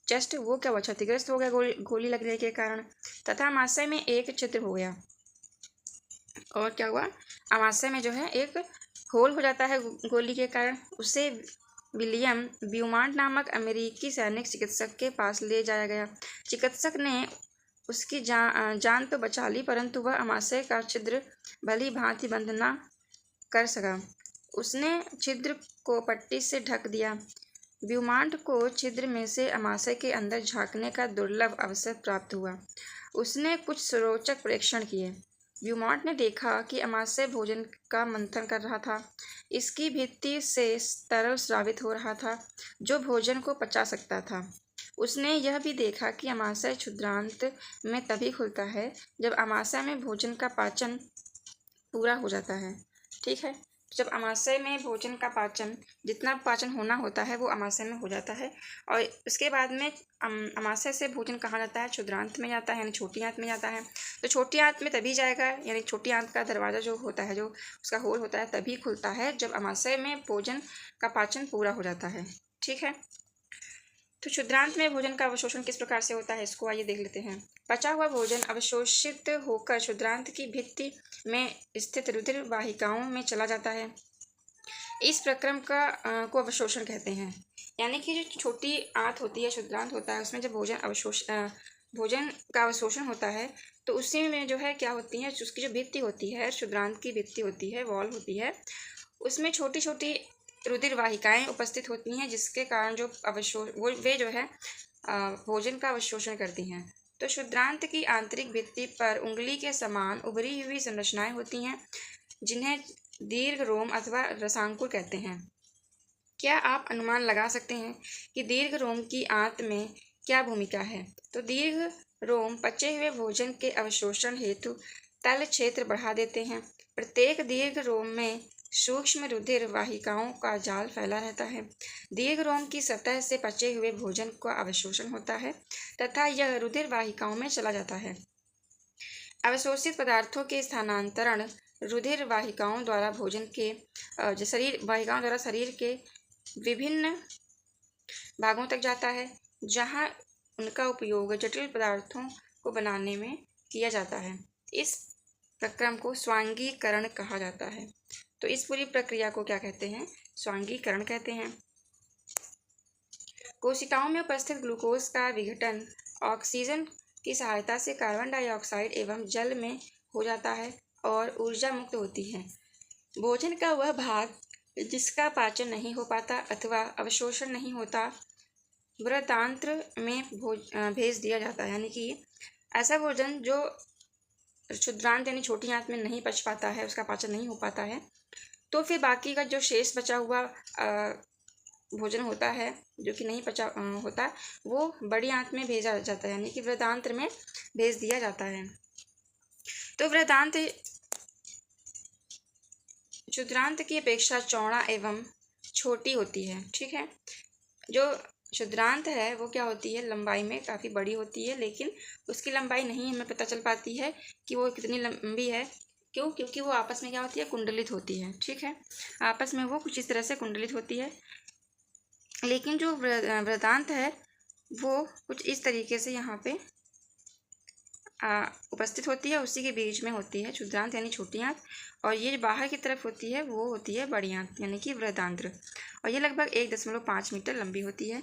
चेस्ट वो क्या हुआ, क्षतिग्रस्त हो गया गोली लगने के कारण, तथा आमाशय में एक छिद्र हो गया। और क्या हुआ, आमाशय में जो है एक होल हो जाता है गोली के कारण। उसे विलियम ब्यूमांट नामक अमेरिकी सैनिक चिकित्सक के पास ले जाया गया। चिकित्सक ने उसकी जान तो बचा ली, परंतु वह आमाशय का छिद्र भली भांति बंद न कर सका। उसने छिद्र को पट्टी से ढक दिया। ब्यूमांट को छिद्र में से आमाशय के अंदर झांकने का दुर्लभ अवसर प्राप्त हुआ। उसने कुछ रोचक परीक्षण किए। ब्यूमांट ने देखा कि आमाशय भोजन का मंथन कर रहा था। इसकी भित्ति से तरल स्रावित हो रहा था जो भोजन को पचा सकता था। उसने यह भी देखा कि आमाशय क्षुद्रांत में तभी खुलता है जब आमाशय में भोजन का पाचन पूरा हो जाता है। ठीक है, जब आमाशय में भोजन का पाचन, जितना पाचन होना होता है वो आमाशय में हो जाता है और उसके बाद में आमाशय से भोजन कहाँ जाता है, क्षुद्रांत में जाता है, यानी छोटी आंत में जाता है। तो छोटी आंत में तभी जाएगा, यानी छोटी आंत का दरवाज़ा जो होता है, जो उसका होल होता है, तभी खुलता है जब आमाशय में भोजन का पाचन पूरा हो जाता है। ठीक है, तो क्षुद्रांत में भोजन का अवशोषण किस प्रकार से होता है इसको आइए देख लेते हैं। पचा हुआ भोजन अवशोषित होकर क्षुद्रांत की भित्ति में स्थित रुधिर वाहिकाओं में चला जाता है। इस प्रक्रम को अवशोषण कहते हैं। यानी कि जो छोटी आंत होती है, क्षुद्रांत होता है, उसमें जब भोजन का अवशोषण होता है तो उसी में जो है क्या होती है, उसकी जो भित्ति होती है, क्षुद्रांत की भित्ति होती है, वॉल्व होती है, उसमें छोटी छोटी रुधिर वाहिकाएँ उपस्थित होती हैं, जिसके कारण जो वे जो है भोजन का अवशोषण करती हैं। तो क्षुद्रांत की आंतरिक भित्ति पर उंगली के समान उभरी हुई संरचनाएं होती हैं, जिन्हें दीर्घ रोम अथवा रसांकुर कहते हैं। क्या आप अनुमान लगा सकते हैं कि दीर्घ रोम की आंत में क्या भूमिका है? तो दीर्घ रोम पचे हुए भोजन के अवशोषण हेतु तल क्षेत्र बढ़ा देते हैं। प्रत्येक दीर्घ रोम में सूक्ष्म रुधिर वाहिकाओं का जाल फैला रहता है। दीर्घ रोम की सतह से पचे हुए भोजन का अवशोषण होता है तथा यह रुधिर वाहिकाओं में चला जाता है। अवशोषित पदार्थों के स्थानांतरण रुधिर वाहिकाओं द्वारा शरीर के विभिन्न भागों तक जाता है, जहां उनका उपयोग जटिल पदार्थों को बनाने में किया जाता है। इस प्रक्रम को स्वांगीकरण कहा जाता है। तो इस पूरी प्रक्रिया को क्या कहते हैं? स्वांगीकरण कहते हैं। कोशिकाओं में उपस्थित ग्लूकोज का विघटन ऑक्सीजन की सहायता से कार्बन डाइऑक्साइड एवं जल में हो जाता है और ऊर्जा मुक्त होती है। भोजन का वह भाग जिसका पाचन नहीं हो पाता अथवा अवशोषण नहीं होता, वृत्तांत्र में भेज दिया जाता है। यानी कि ऐसा भोजन जो क्षुद्रांत यानी छोटी आंत में नहीं पच पाता है, उसका पाचन नहीं हो पाता है, तो फिर बाकी का जो शेष बचा हुआ भोजन होता है जो कि नहीं पचा होता, वो बड़ी आंत में भेजा जाता है, यानी कि वृत्तांत्र में भेज दिया जाता है। तो वृत्तांत क्षुद्रांत की अपेक्षा चौड़ा एवं छोटी होती है। ठीक है, जो क्षुद्रांत है वो क्या होती है? लंबाई में काफ़ी बड़ी होती है, लेकिन उसकी लंबाई नहीं हमें पता चल पाती है कि वो कितनी लंबी है। क्यों? क्योंकि वो आपस में क्या होती है? कुंडलित होती है। ठीक है, आपस में वो कुछ इस तरह से कुंडलित होती है। लेकिन जो वृत्तांत है वो कुछ इस तरीके से यहाँ पे उपस्थित होती है, उसी के बीच में होती है क्षुद्रांत यानी छोटी आंत, और ये जो बाहर की तरफ होती है वो होती है बड़ी आंत यानी कि वृत्तांत्र, और ये लगभग 1.5 मीटर लंबी होती है।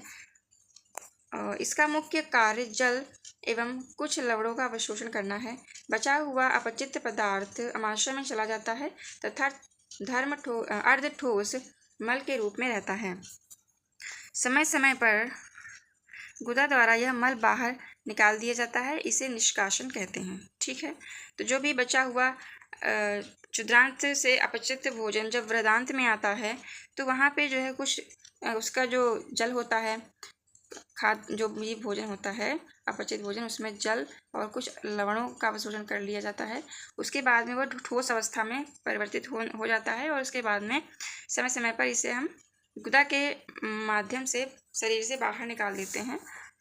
इसका मुख्य कार्य जल एवं कुछ लवणों का अवशोषण करना है। बचा हुआ अपचित पदार्थ अमाशय में चला जाता है तथा अर्ध ठोस मल के रूप में रहता है। समय समय पर गुदा द्वारा यह मल बाहर निकाल दिया जाता है, इसे निष्कासन कहते हैं। ठीक है, तो जो भी बचा हुआ क्षुद्रांत से अपचित भोजन जब वृत्तांत में आता है तो वहाँ पे जो है कुछ उसका जो जल होता है, जो भी भोजन होता है अपचित भोजन, उसमें जल और कुछ लवणों का अवशोषण कर लिया जाता है। उसके बाद में वह ठोस अवस्था में परिवर्तित हो जाता है और उसके बाद में समय समय पर इसे हम गुदा के माध्यम से शरीर से बाहर निकाल देते हैं।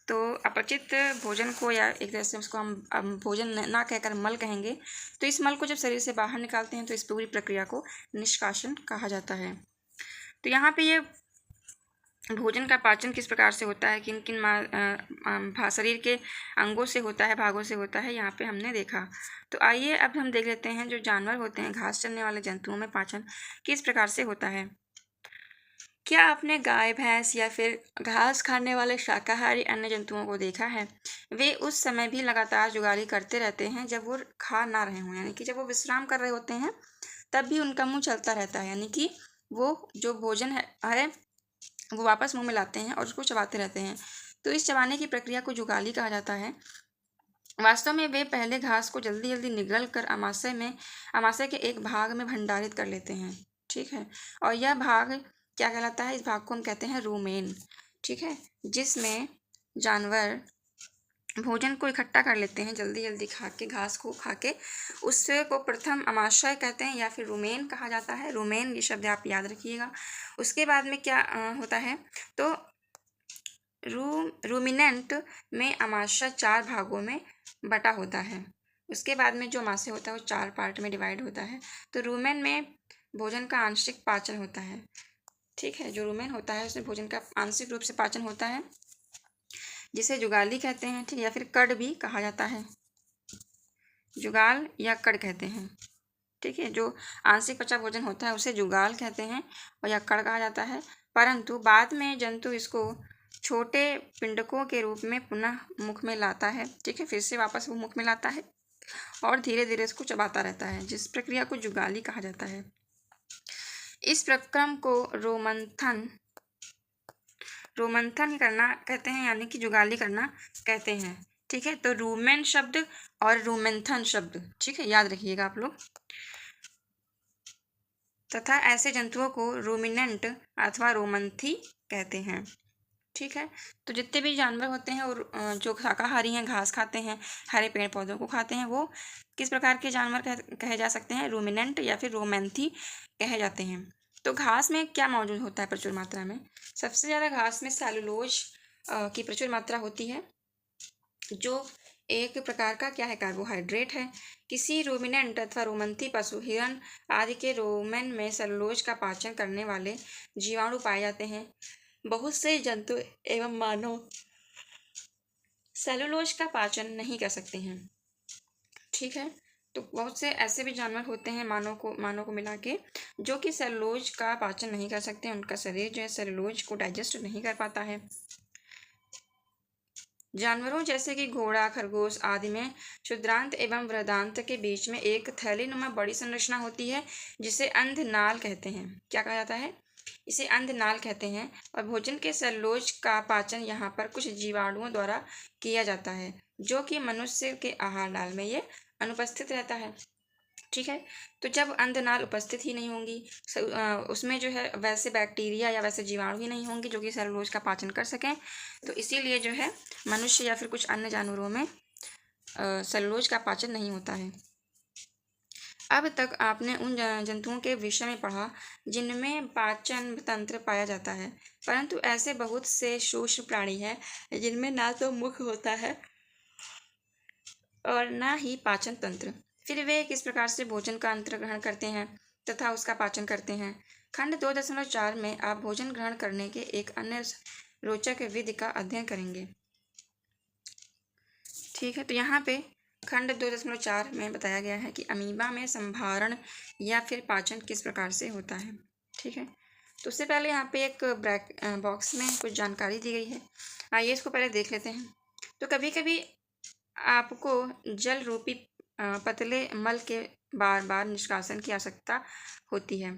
तो अपचित भोजन को, या एक तरह से उसको हम भोजन ना कहकर मल कहेंगे, तो इस मल को जब शरीर से बाहर निकालते हैं तो इस पूरी प्रक्रिया को निष्कासन कहा जाता है। तो यहाँ पे ये भोजन का पाचन किस प्रकार से होता है, किन किन शरीर के अंगों से होता है, भागों से होता है, यहाँ पे हमने देखा। तो आइए अब हम देख लेते हैं जो जानवर होते हैं, घास चरने वाले जंतुओं में पाचन किस प्रकार से होता है। क्या आपने गाय, भैंस या फिर घास खाने वाले शाकाहारी अन्य जंतुओं को देखा है? वे उस समय भी लगातार जुगाली करते रहते हैं जब वो खा ना रहे हों, यानी कि जब वो विश्राम कर रहे होते हैं तब भी उनका मुंह चलता रहता है, यानी कि वो जो भोजन है वो वापस मुंह में लाते हैं और उसको चबाते रहते हैं। तो इस चबाने की प्रक्रिया को जुगाली कहा जाता है। वास्तव में वे पहले घास को जल्दी जल्दी निगल कर अमाशय के एक भाग में भंडारित कर लेते हैं। ठीक है, और यह भाग क्या कहलाता है? इस भाग को हम कहते हैं रूमेन। ठीक है, जिसमें जानवर भोजन को इकट्ठा कर लेते हैं जल्दी जल्दी घास को खा के, उससे को प्रथम अमाशय कहते हैं या फिर रूमेन कहा जाता है। रूमेन ये शब्द आप याद रखिएगा। उसके बाद में क्या होता है? तो रूमिनेंट में अमाशय 4 भागों में बटा होता है। उसके बाद में जो अमाशय होता है वो 4 पार्ट में डिवाइड होता है। तो रूमेन में भोजन का आंशिक पाचन होता है। ठीक है, जो रूमेन होता है उसमें भोजन का आंशिक रूप से पाचन होता है, जिसे जुगाली कहते हैं। ठीक, या फिर कड़ भी कहा जाता है, जुगाल या कड़ कहते हैं। ठीक है, जो आंशिक पचा भोजन होता है उसे जुगाल कहते हैं और या कड़ कहा जाता है। परंतु बाद में जंतु इसको छोटे पिंडकों के रूप में पुनः मुख में लाता है। ठीक है, फिर से वापस वो मुख में लाता है और धीरे धीरे इसको चबाता रहता है, जिस प्रक्रिया को जुगाली कहा जाता है। इस प्रक्रम को रोमंथन रोमंथन करना कहते हैं, यानी कि जुगाली करना कहते हैं। ठीक है, तो रूमेन शब्द और रूमेंथन शब्द, ठीक है, याद रखिएगा आप लोग। तथा ऐसे जंतुओं को रूमिनेंट अथवा रोमंथी कहते हैं। ठीक है, तो जितने भी जानवर होते हैं और जो शाकाहारी हैं, घास खाते हैं, हरे पेड़ पौधों को खाते हैं, वो किस प्रकार के जानवर कहे जा सकते हैं? रूमिनेंट या फिर रोमैंथी कहे जाते हैं। तो घास में क्या मौजूद होता है प्रचुर मात्रा में? सबसे ज़्यादा घास में सेलुलोज की प्रचुर मात्रा होती है, जो एक प्रकार का क्या है? कार्बोहाइड्रेट है। किसी रूमिनेंट अथवा रोमंथी पशु, हिरण आदि के रोमन में सेलुलोज का पाचन करने वाले जीवाणु पाए जाते हैं। बहुत से जंतु एवं मानव सेलुलोज का पाचन नहीं कर सकते हैं। ठीक है, तो बहुत से ऐसे भी जानवर होते हैं मानव को मिला के, जो कि सेलुलोज का पाचन नहीं कर सकते। उनका शरीर जो है सेलुलोज को डाइजेस्ट नहीं कर पाता है। जानवरों जैसे कि घोड़ा, खरगोश आदि में क्षुद्रांत एवं बृहदांत के बीच में एक थैलीनुमा बड़ी संरचना होती है, जिसे अंधनाल कहते हैं। क्या कहा जाता है? इसे अंधनाल कहते हैं। और भोजन के सेलुलोज का पाचन यहाँ पर कुछ जीवाणुओं द्वारा किया जाता है, जो कि मनुष्य के आहार नाल में ये अनुपस्थित रहता है। ठीक है, तो जब अंधनाल उपस्थित ही नहीं होंगी, उसमें जो है वैसे बैक्टीरिया या वैसे जीवाणु ही नहीं होंगे जो कि सेलुलोज का पाचन कर सकें, तो इसीलिए जो है मनुष्य या फिर कुछ अन्य जानवरों में सेलुलोज का पाचन नहीं होता है। अब तक आपने उन जंतुओं के विषय में पढ़ा जिनमें पाचन तंत्र पाया जाता है, परंतु ऐसे बहुत से सूक्ष्म प्राणी हैं जिनमें ना तो मुख होता है और ना ही पाचन तंत्र। फिर वे किस प्रकार से भोजन का अंतर ग्रहण करते हैं तथा उसका पाचन करते हैं? खंड 2.4 में आप भोजन ग्रहण करने के एक अन्य रोचक विधि का अध्ययन करेंगे। ठीक है, तो यहाँ पे खंड 2.4 में बताया गया है कि अमीबा में संभारण या फिर पाचन किस प्रकार से होता है। ठीक है, तो उससे पहले यहाँ पे एक बॉक्स में कुछ जानकारी दी गई है, आइए इसको पहले देख लेते हैं। तो कभी कभी आपको जल रूपी पतले मल के बार बार निष्कासन की आवश्यकता होती है।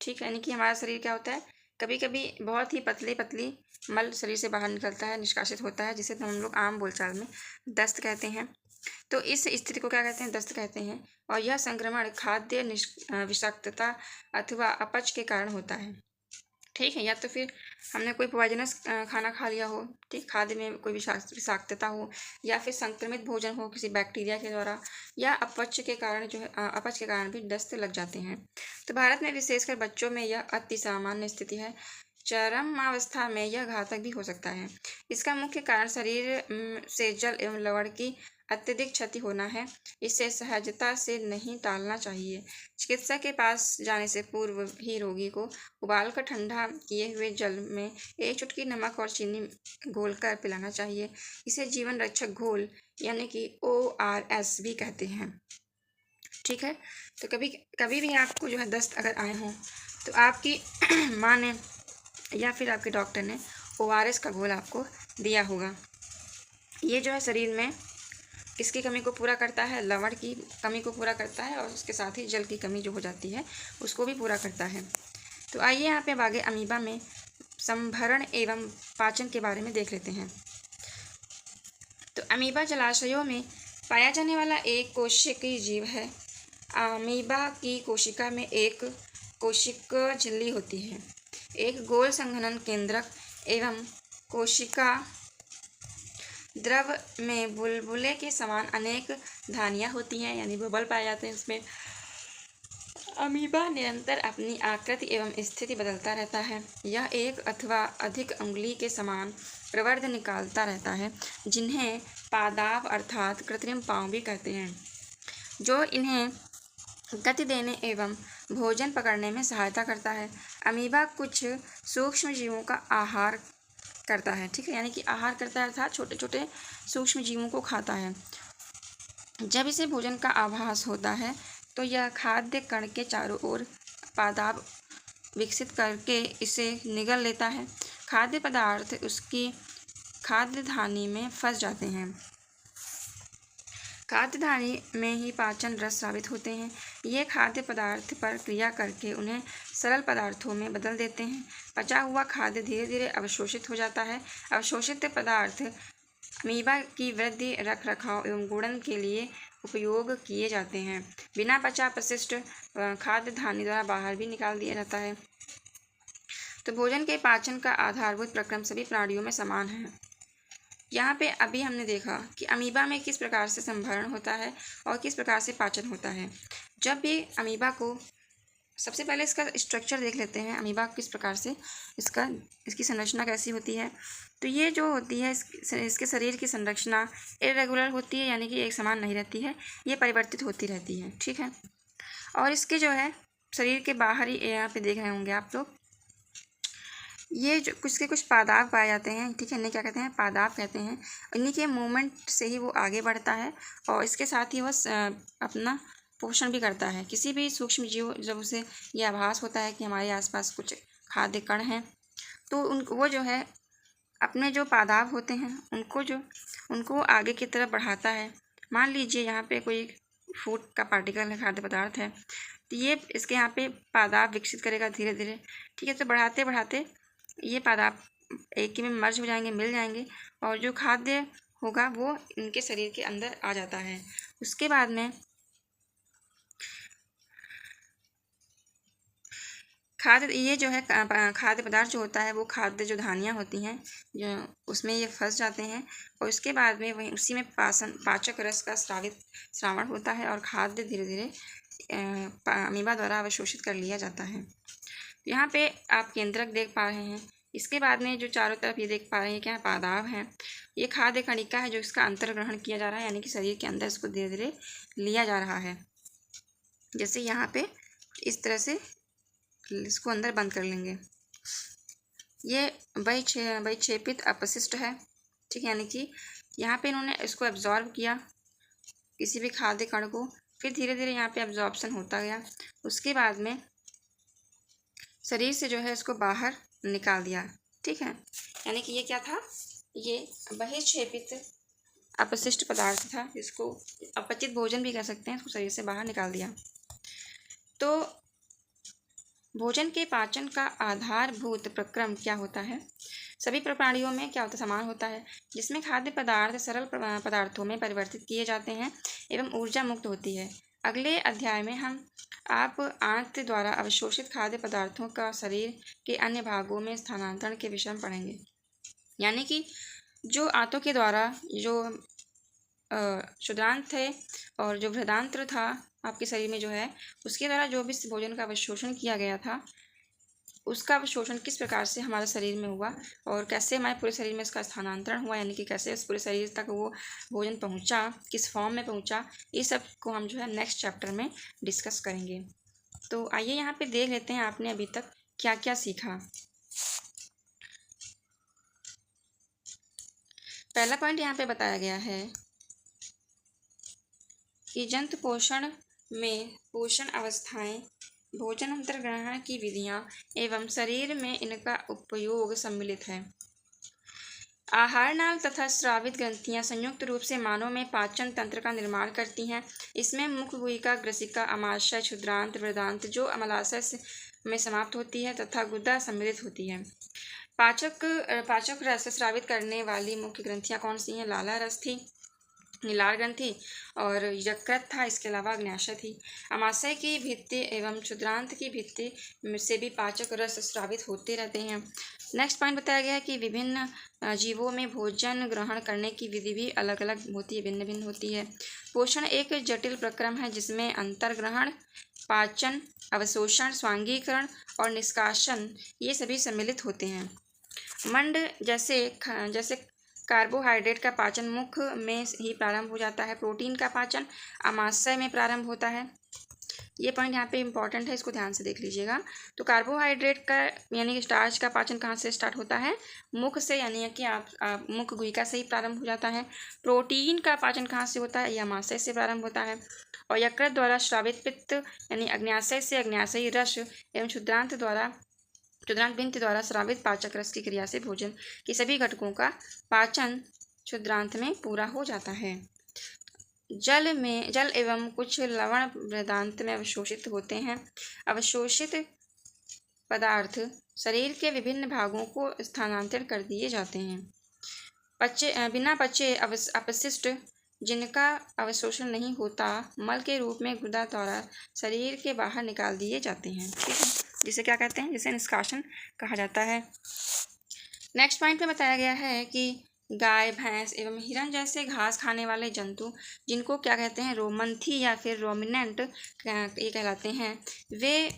ठीक है, यानी कि हमारा शरीर क्या होता है, कभी कभी बहुत ही पतली मल शरीर से बाहर निकलता है, निष्कासित होता है, जिसे हम लोग आम बोलचाल में दस्त कहते हैं। तो इस स्थिति को क्या कहते हैं? दस्त कहते हैं। और यह संक्रमण खाद्य विषाक्तता अथवा अपच के कारण होता है। ठीक है, या तो फिर हमने कोई पॉइजनस खाना खा लिया हो, ठीक, खाद्य में कोई विषाक्तता हो, या फिर संक्रमित भोजन हो किसी बैक्टीरिया के द्वारा, या अपच के कारण जो है अपच के कारण भी दस्त लग जाते हैं। तो भारत में विशेषकर बच्चों में यह अति सामान्य स्थिति है। चरमावस्था में यह घातक भी हो सकता है। इसका मुख्य कारण शरीर से जल एवं लवण की अत्यधिक क्षति होना है। इसे सहजता से नहीं टालना चाहिए। चिकित्सक के पास जाने से पूर्व ही रोगी को उबालकर ठंडा किए हुए जल में एक चुटकी नमक और चीनी घोलकर पिलाना चाहिए। इसे जीवन रक्षक घोल यानी कि ORS भी कहते हैं। ठीक है, तो कभी भी आपको जो है दस्त अगर आए हों तो आपकी माँ ने या फिर आपके डॉक्टर ने ORS का घोल आपको दिया होगा। ये जो है शरीर में इसकी कमी को पूरा करता है, लवण की कमी को पूरा करता है, और उसके साथ ही जल की कमी जो हो जाती है उसको भी पूरा करता है। तो आइए यहाँ पे आगे अमीबा में संभरण एवं पाचन के बारे में देख लेते हैं। तो अमीबा जलाशयों में पाया जाने वाला एक कोशिकीय जीव है। अमीबा की कोशिका में एक कोशिक झिल्ली होती है, एक गोल संघनन केंद्रक एवं कोशिका द्रव में बुलबुले के समान अनेक धानियाँ होती हैं, यानी बबल पाए जाते हैं उसमें। अमीबा निरंतर अपनी आकृति एवं स्थिति बदलता रहता है। यह एक अथवा अधिक उंगली के समान प्रवर्ध निकालता रहता है, जिन्हें पादाप अर्थात कृत्रिम पाँव भी कहते हैं, जो इन्हें गति देने एवं भोजन पकड़ने में सहायता करता है। अमीबा कुछ सूक्ष्म जीवों का आहार करता है। ठीक है, यानी कि आहार करता है अर्थात छोटे छोटे सूक्ष्म जीवों को खाता है। जब इसे भोजन का आभास होता है तो यह खाद्य कण के चारों ओर पादाप विकसित करके इसे निगल लेता है। खाद्य पदार्थ उसकी खाद्य धानी में फंस जाते हैं। खाद्य धानी में ही पाचन रस स्रावित होते हैं। ये खाद्य पदार्थ पर क्रिया करके उन्हें सरल पदार्थों में बदल देते हैं। पचा हुआ खाद्य धीरे धीरे अवशोषित हो जाता है। अवशोषित पदार्थ अमीबा की वृद्धि, रख रखाव एवं गुणन के लिए उपयोग किए जाते हैं। बिना पचा अपशिष्ट खाद्य धानी द्वारा बाहर भी निकाल दिया जाता है। तो भोजन के पाचन का आधारभूत प्रक्रम सभी प्राणियों में समान है। यहाँ पे अभी हमने देखा कि अमीबा में किस प्रकार से संभरण होता है और किस प्रकार से पाचन होता है। जब भी अमीबा को, सबसे पहले इसका स्ट्रक्चर देख लेते हैं, अमीबा किस प्रकार से इसकी संरचना कैसी होती है। तो ये जो होती है इसके शरीर की संरचना इरेगुलर होती है, यानी कि एक समान नहीं रहती है, ये परिवर्तित होती रहती है। ठीक है। और इसके जो है शरीर के बाहरी, यहाँ पे देख रहे होंगे आप लोग, ये जो कुछ पादाप पाए जाते हैं। ठीक है, इन्हें क्या कहते हैं? पादाप कहते हैं। इन्हीं के मूवमेंट से ही वो आगे बढ़ता है और इसके साथ ही वह अपना पोषण भी करता है। किसी भी सूक्ष्म जीव जब उसे यह आभास होता है कि हमारे आसपास कुछ खाद्य कण हैं, तो वो जो है अपने जो पादाप होते हैं उनको आगे की तरफ बढ़ाता है। मान लीजिए यहाँ पे कोई फूड का पार्टिकल है, खाद्य पदार्थ है, तो ये इसके यहाँ पे पादाप विकसित करेगा धीरे धीरे। ठीक है, तो बढ़ाते बढ़ाते ये पादाप एक ही में मर्ज हो जाएंगे, मिल जाएंगे, और जो खाद्य होगा वो इनके शरीर के अंदर आ जाता है। उसके बाद में ये जो है खाद्य पदार्थ जो होता है वो खाद्य जो धानियाँ होती हैं जो उसमें ये फंस जाते हैं, और उसके बाद में वहीं उसी में पाचक रस का श्रावण होता है और खाद्य धीरे धीरे अमीबा द्वारा अवशोषित कर लिया जाता है। यहाँ पे आप केंद्रक देख पा रहे हैं। इसके बाद में जो चारों तरफ ये देख पा रहे हैं क्या है? पादाप है। ये खाद्य कणिका है जो इसका अंतर्ग्रहण किया जा रहा है, यानी कि शरीर के अंदर इसको धीरे धीरे लिया जा रहा है। जैसे यहाँ पे इस तरह से इसको अंदर बंद कर लेंगे। ये बहिक्षेपित अपशिष्ट है। ठीक है, यानी कि यहाँ पे इन्होंने इसको एब्जॉर्ब किया किसी भी खाद्य कण को, फिर धीरे धीरे यहाँ पे एब्जॉर्प्शन होता गया। उसके बाद में शरीर से जो है इसको बाहर निकाल दिया। ठीक है, यानी कि ये क्या था? ये बहिक्षेपित अपशिष्ट पदार्थ था, जिसको अपचित भोजन भी कह सकते हैं, इसको शरीर से बाहर निकाल दिया। तो भोजन के पाचन का आधारभूत प्रक्रम क्या होता है? सभी प्राणियों में क्या होता है? समान होता है, जिसमें खाद्य पदार्थ सरल पदार्थों में परिवर्तित किए जाते हैं एवं ऊर्जा मुक्त होती है। अगले अध्याय में हम आप आंत द्वारा अवशोषित खाद्य पदार्थों का शरीर के अन्य भागों में स्थानांतरण के विषय में पढ़ेंगे। यानी कि जो आंतों के द्वारा जो क्षुद्रांत थे और जो बृहदांत्र था आपके शरीर में जो है, उसके द्वारा जो भी भोजन का अवशोषण किया गया था, उसका अवशोषण किस प्रकार से हमारे शरीर में हुआ और कैसे हमारे पूरे शरीर में इसका स्थानांतरण हुआ, यानी कि कैसे इस पूरे शरीर तक वो भोजन पहुंचा, किस फॉर्म में पहुंचा, ये सब को हम जो है नेक्स्ट चैप्टर में डिस्कस करेंगे। तो आइए यहाँ पे देख लेते हैं आपने अभी तक क्या क्या सीखा। पहला पॉइंट यहाँ पे बताया गया है कि जंतु पोषण में पोषण अवस्थाएं, भोजन अंतर्ग्रहण की विधियां एवं शरीर में इनका उपयोग सम्मिलित है। आहार नाल तथा स्रावित ग्रंथियां संयुक्त रूप से मानव में पाचन तंत्र का निर्माण करती हैं। इसमें मुख्य गुहिका, ग्रसिका, अमाशय, क्षुद्रांत, बृहदांत जो अमलाशय में समाप्त होती है तथा गुदा सम्मिलित होती है। पाचक रस स्रावित करने वाली मुख्य ग्रंथियां कौन सी हैं? लाला रस थी, नीलार ग्रंथि और यकृत था, इसके अलावा अग्न्याशय थी। अमाशय की भित्ति एवं क्षुद्रांत की भित्ति से भी पाचक रस स्रावित होते रहते हैं। नेक्स्ट पॉइंट बताया गया है कि विभिन्न जीवों में भोजन ग्रहण करने की विधि भी अलग अलग होती है, भिन्न भिन्न होती है। पोषण एक जटिल प्रक्रम है जिसमें अंतर्ग्रहण, पाचन, अवशोषण, स्वांगीकरण और निष्कासन ये सभी सम्मिलित होते हैं। मंड जैसे कार्बोहाइड्रेट का पाचन मुख में ही प्रारंभ हो जाता है। प्रोटीन का पाचन अमाशय में प्रारंभ होता है। ये पॉइंट यहाँ पे इम्पॉर्टेंट है, इसको ध्यान से देख लीजिएगा। तो कार्बोहाइड्रेट का यानी कि स्टार्च का पाचन कहाँ से स्टार्ट होता है? मुख से, यानी कि आप मुख गुहिका से ही प्रारंभ हो जाता है। प्रोटीन का पाचन कहाँ से होता है? यह अमाशय से प्रारंभ होता है। और यकृत द्वारा स्रावित पित्त यानी अग्न्याशय से अग्न्याशयी रस एवं क्षुद्रांत भित्ति द्वारा स्रावित पाचक रस की क्रिया से भोजन के सभी घटकों का पाचन क्षुद्रांत में पूरा हो जाता है। जल एवं कुछ लवण बृहदांत में अवशोषित होते हैं। अवशोषित पदार्थ शरीर के विभिन्न भागों को स्थानांतरित कर दिए जाते हैं। बिना पचे अपशिष्ट जिनका अवशोषण नहीं होता मल के रूप में गुदा द्वारा शरीर के बाहर निकाल दिए जाते हैं। ठीक है, जिसे क्या कहते हैं, जिसे निष्कासन कहा जाता है। नेक्स्ट पॉइंट में बताया गया है कि गाय, भैंस एवं हिरन जैसे घास खाने वाले जंतु, जिनको क्या कहते हैं, रोमंथी या फिर रोमिनेंट ये कहलाते हैं, वे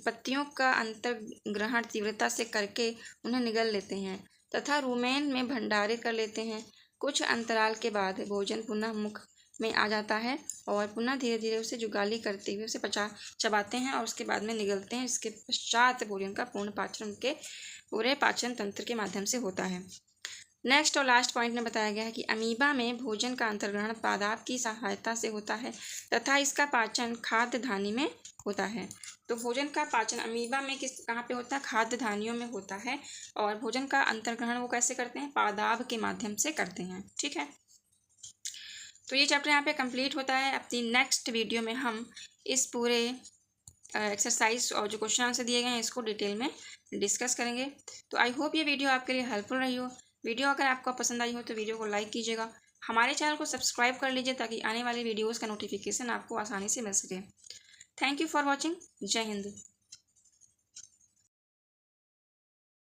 पत्तियों का अंतर्ग्रहण तीव्रता से करके उन्हें निगल लेते हैं तथा रूमेन में भंडारित कर लेते हैं। कुछ अंतराल के बाद भोजन पुनः मुख में आ जाता है और पुनः धीरे धीरे उसे जुगाली करते हुए उसे चबाते हैं और उसके बाद में निगलते हैं। इसके पश्चात भोजन का पूर्ण पाचन उनके पूरे पाचन तंत्र के माध्यम से होता है। नेक्स्ट और लास्ट पॉइंट में बताया गया है कि अमीबा में भोजन का अंतर्ग्रहण पादप की सहायता से होता है तथा इसका पाचन खाद्य धानी में होता है। तो भोजन का पाचन अमीबा में कहाँ पे होता है, खाद्य धानियों में होता है। और भोजन का अंतर्ग्रहण वो कैसे करते हैं, पादप के माध्यम से करते हैं। ठीक है, तो ये चैप्टर यहाँ पे कंप्लीट होता है। अपनी नेक्स्ट वीडियो में हम इस पूरे एक्सरसाइज और जो क्वेश्चन आंसर दिए गए हैं इसको डिटेल में डिस्कस करेंगे। तो आई होप ये वीडियो आपके लिए हेल्पफुल रही हो। वीडियो अगर आपको पसंद आई हो तो वीडियो को लाइक कीजिएगा, हमारे चैनल को सब्सक्राइब कर लीजिए ताकि आने वाले वीडियोज़ का नोटिफिकेशन आपको आसानी से मिल सके। Thank you for watching. जय हिंद।